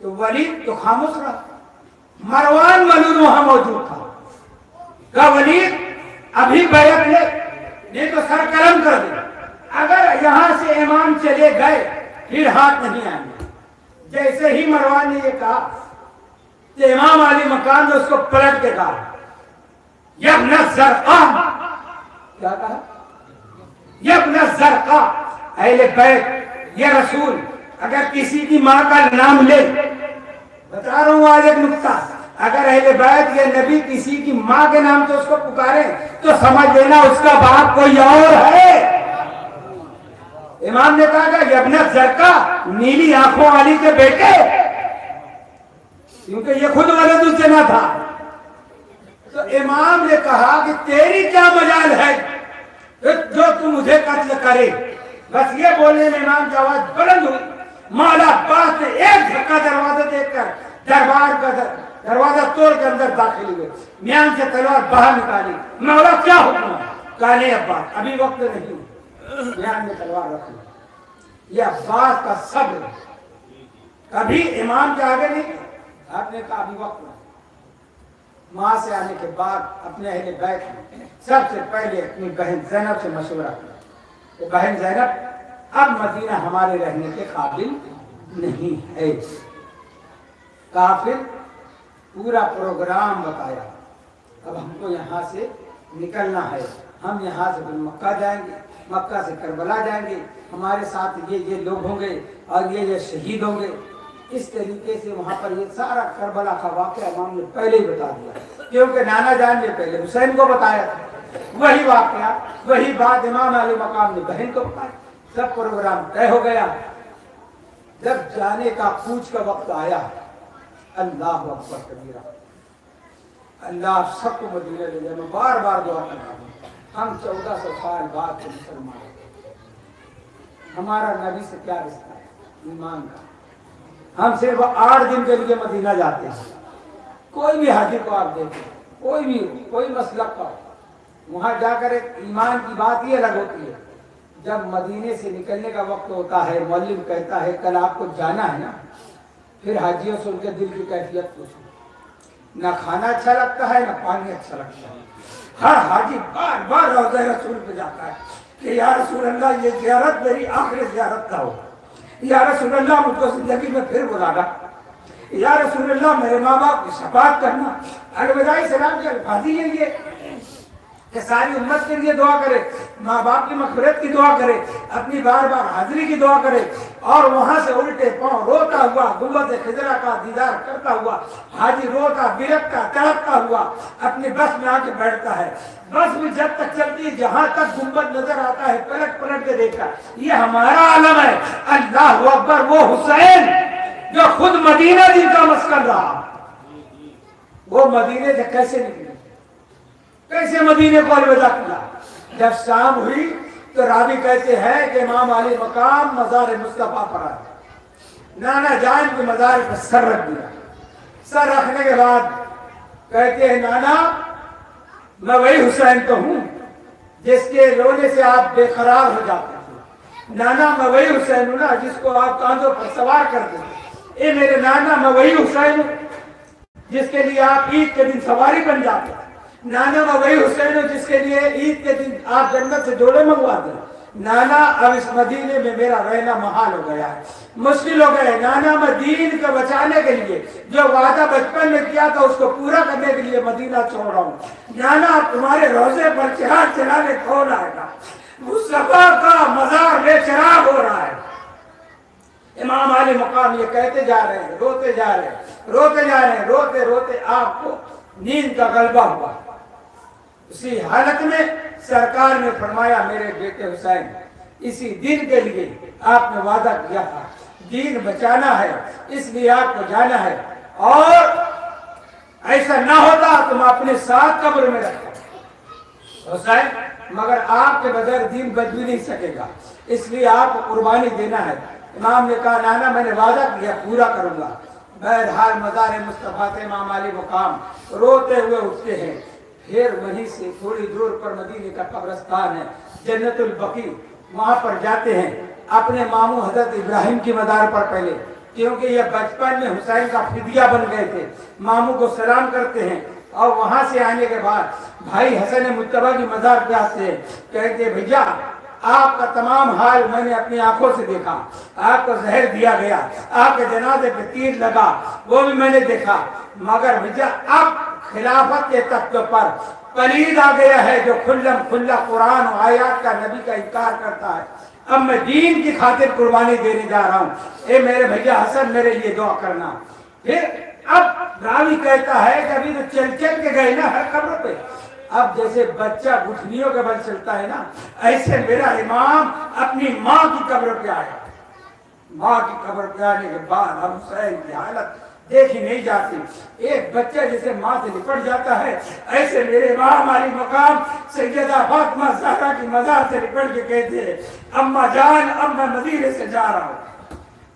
[SPEAKER 3] تو ولید تو خاموش رہا، مروان ملعون وہاں موجود تھا، کہا ولید ابھی بیعت لے، نہیں تو سر قلم کر دے، اگر یہاں سے امام چلے گئے پھر ہاتھ نہیں آئیں گے۔ جیسے ہی مروان نے یہ کہا کہ امام علی مقام نے اس کو پلٹ کے کہا یا ابن الزرقاء، کیا کہا؟ یا ابن الزرقاء، اہل بیت، یہ رسول اگر کسی کی ماں کا نام لے، بتا رہا ہوں آج ایک نکتہ، اگر اہل بیت یا نبی کسی کی ماں کے نام سے اس کو پکارے تو سمجھ لینا اس کا باپ کوئی اور ہے۔ امام نے کہا کہ ابن الزرقاء، نیلی آنکھوں والی کے بیٹے، کیونکہ یہ خود ولد الزنا تھا۔ تو امام نے کہا کہ تیری کیا مجال ہے جو تم مجھے قتل کرے؟ بس یہ بولنے میں امام کی آواز بلند ہوئی، مولا عباس نے ایک دھکا دروازہ دیکھ کر دربار کا دروازہ توڑ کے اندر داخل ہوئے، میان سے تلوار باہر نکالی، مولا کیا حکم ہے؟ کہا نہیں عباس ابھی وقت نہیں، میان میں تلوار رکھ لی۔ یہ عباس کا صبر، کبھی امام کے آگے نہیں، آپ نے کہا ابھی وقت نہیں۔ ماں سے آنے کے بعد اپنے اہل بیت میں سب سے پہلے اپنی بہن زینب سے مشورہ کیا کہ بہن زینب اب مدینہ ہمارے رہنے کے قابل نہیں ہے۔ کافر پورا پروگرام بتایا، اب ہم کو یہاں سے نکلنا ہے، ہم یہاں سے مکہ جائیں گے، مکہ سے کربلا جائیں گے، ہمارے ساتھ یہ لوگ ہوں گے اور یہ شہید ہوں گے۔ اس طریقے سے وہاں پر یہ سارا کربلا کا واقعہ امام نے پہلے ہی بتا دیا، کیونکہ نانا جان نے پہلے حسین کو بتایا تھا، وہی واقعہ وہی بات امام علی مقام نے بہن کو بتایا، سب پروگرام طے ہو گیا۔ جب جانے کا کوچ کا وقت آیا، اللہ اکبر کبیرہ، اللہ سب کو مدینہ لے جائے۔ میں بار بار دعا کرتا ہوں، ہم 1400 سال بعد کے مسلمان ہیں، ہمارا نبی سے کیا رشتہ ہے ایمان کا؟ ہم صرف 8 دن کے لیے مدینہ جاتے ہیں۔ کوئی بھی حاجی کو آپ دیکھیں، کوئی بھی کوئی مسلک کا، وہاں جا کر ایک ایمان کی بات ہی الگ ہوتی ہے۔ جب مدینے سے نکلنے کا وقت ہوتا ہے، معلم کہتا ہے کل آپ کو جانا ہے نا، پھر حاجیوں سے ان کے دل کی کیفیت پوچھو، نہ کھانا اچھا لگتا ہے نہ پانی اچھا لگتا ہے۔ ہر حاجی بار بار روضہ رسول پہ جاتا ہے کہ یا رسول اللہ یہ زیارت میری آخری زیارت کا ہو، یا رسول اللہ مجھ کو زندگی میں پھر بلانا، یا رسول اللہ میرے ماں باپ کی شفاعت کرنا۔ الوداعی سلام کے الفاظ ہی یہ کہ ساری امت کے لیے دعا کرے، ماں باپ کی مغفرت کی دعا کرے، اپنی بار بار حاضری کی دعا کرے، اور وہاں سے الٹے پاؤں روتا ہوا گنبد خضرا کا دیدار کرتا ہوا حاجی روتا بلکتا تڑپتا ہوا اپنی بس میں آ کے بیٹھتا ہے۔ بس بھی جب تک چلتی ہے، جہاں تک گنبد نظر آتا ہے پلٹ پلٹ کے دیکھتا، یہ ہمارا عالم ہے۔ اللہ اکبر، وہ حسین جو خود مدینہ دل کا مسکن رہا، وہ مدینے سے کیسے نکلے، کیسے مدینے کو الوداع کیا؟ جب شام ہوئی تو راوی کہتے ہیں کہ امام علی مقام مزار مصطفیٰ پر آئے، نانا جان کے مزار پر سر رکھ دیا۔ سر رکھنے کے بعد کہتے ہیں نانا میں وہی حسین تو ہوں جس کے رونے سے آپ بے قرار ہو جاتے تھے، نانا میں وہی حسین ہوں نا جس کو آپ کاندھوں پر سوار کرتے تھے، اے میرے نانا میں وہی حسین ہوں جس کے لیے آپ عید کے دن سواری بن جاتے ہیں، نانا میں وہی حسین ہوں جس کے لیے عید کے دن آپ جنت سے جوڑے منگواتے ہیں، نانا اب اس مدینے میں میرا رہنا محال ہو گیا ہے، مشکل ہو گیا ہے، نانا میں دین کو بچانے کے لیے جو وعدہ بچپن میں کیا تھا اس کو پورا کرنے کے لیے مدینہ چھوڑ رہا ہوں، نانا تمہارے روزے پر چراغ چلانے کون آئے گا؟ مصطفیٰ کا مزار بے چراغ ہو رہا ہے۔ امام علی مقام یہ کہتے جا رہے ہیں، روتے جا رہے ہیں، روتے جا رہے ہیں، روتے روتے آپ کو نیند کا غلبہ ہوا۔ اسی حالت میں سرکار نے فرمایا میرے بیٹے حسین، اسی دن کے لیے آپ نے وعدہ کیا تھا، دین بچانا ہے، اس لیے آپ کو جانا ہے، اور ایسا نہ ہوتا تو میں اپنے ساتھ قبر میں رکھتا حسین، مگر آپ کے بغیر دین بچ بھی نہیں سکے گا، اس لیے آپ کو قربانی دینا ہے۔ امام نے کہا نانا میں نے وعدہ کیا پورا کروں گا۔ بہرحال مزار مصطفیٰ سے امام علی مقام روتے ہوئے اٹھتے ہیں، پھر وہیں سے تھوڑی دور پر مدینے کا قبرستان ہے جنت البقیع، وہاں پر جاتے ہیں اپنے ماموں حضرت ابراہیم کی مزار پر پہلے، کیونکہ یہ بچپن میں حسین کا فدیہ بن گئے تھے، ماموں کو سلام کرتے ہیں، اور وہاں سے آنے کے بعد بھائی حسن مجتبیٰ کی مزار پہ آتے ہیں، کہتے ہیں بھیا آپ کا تمام حال میں نے اپنی آنکھوں سے دیکھا، آپ کو زہر دیا گیا، آپ کے جنازے پہ تیر لگا، وہ بھی میں نے دیکھا، مگر بھیا اب خلافت کے تخت پر پلید آ گیا ہے جو کھلم کھلا قرآن و آیات کا نبی کا انکار کرتا ہے، اب میں دین کی خاطر قربانی دینے جا رہا ہوں، اے میرے بھیا حسن میرے لیے دعا کرنا۔ پھر اب راوی کہتا ہے کہ ابھی تو چل چل کے گئے نا ہر قبر پہ، اب جیسے بچہ گٹھلیوں کے بل چلتا ہے نا، ایسے میرا امام اپنی ماں کی قبر پہ آیا۔ ماں کی قبر پہ آنے کے بعد ہم حسین کی حالت دیکھی نہیں جاتی، ایک بچہ جیسے ماں سے لپٹ جاتا ہے، ایسے میرے امام علی مقام سیدہ فاطمہ زہرا کی مزار سے لپٹ کے کہتے ہیں اماں جان اب میں مدینے سے جا رہا ہوں،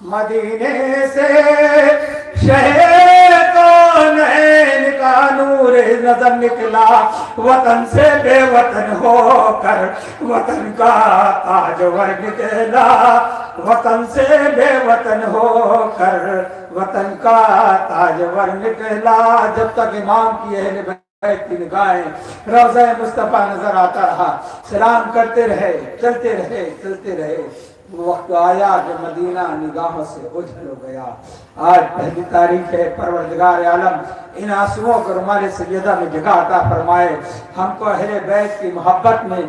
[SPEAKER 3] مدینے سے شہر کونین کا نور نظر نکلا، وطن سے بے وطن ہو کر وطن کا تاجور نکلا، وطن سے بے وطن ہو کر وطن کا تاجور نکلا۔ جب تک امام کی اہل بیت کی نگاہیں روضہ مصطفیٰ نظر آتا رہا، سلام کرتے رہے، چلتے رہے، چلتے رہے، وقت آیا کہ مدینہ نگاہوں سے اجھل ہو گیا۔ آج پہلی تاریخ ہے، پروردگار عالم ان آنسوؤں کو رمال سیدہ میں جگہ عطا فرمائے، ہم کو اہل بیت کی محبت میں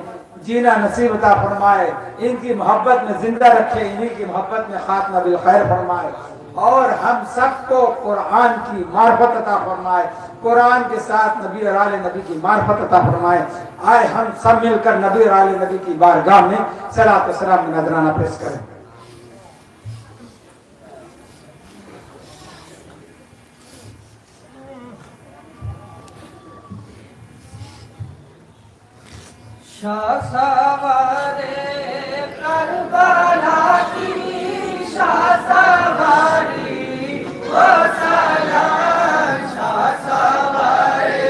[SPEAKER 3] جینا نصیب عطا فرمائے، ان کی محبت میں زندہ رکھے، انہی کی محبت میں خاتمہ بالخیر فرمائے، اور ہم سب کو قرآن کی معرفت عطا فرمائے، قرآن کے ساتھ نبی اور آل نبی کی معرفت عطا فرمائے۔ آئے ہم سب مل کر نبی اور آل نبی کی بارگاہ میں صلاۃ و سلام نذرانہ پیش کریں۔
[SPEAKER 1] شاہ سوارے کربلا کی شاہ سواری وہ سلام، شاہ سوارے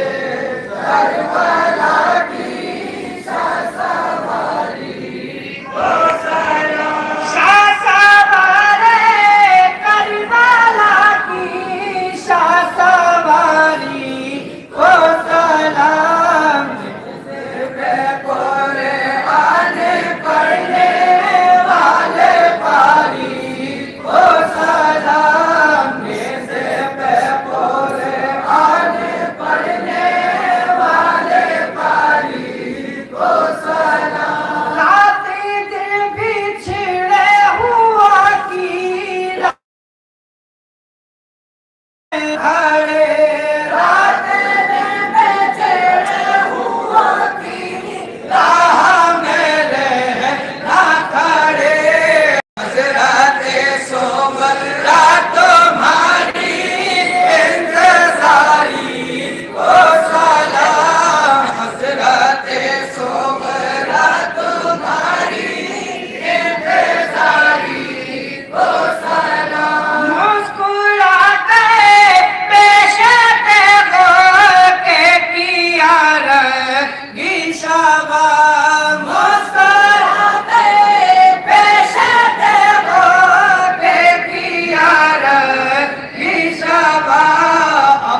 [SPEAKER 1] کربلا کی شاہ سواری وہ سلام، شاہ سوارے کربلا کی شاہ سواری وہ سلام، شاباش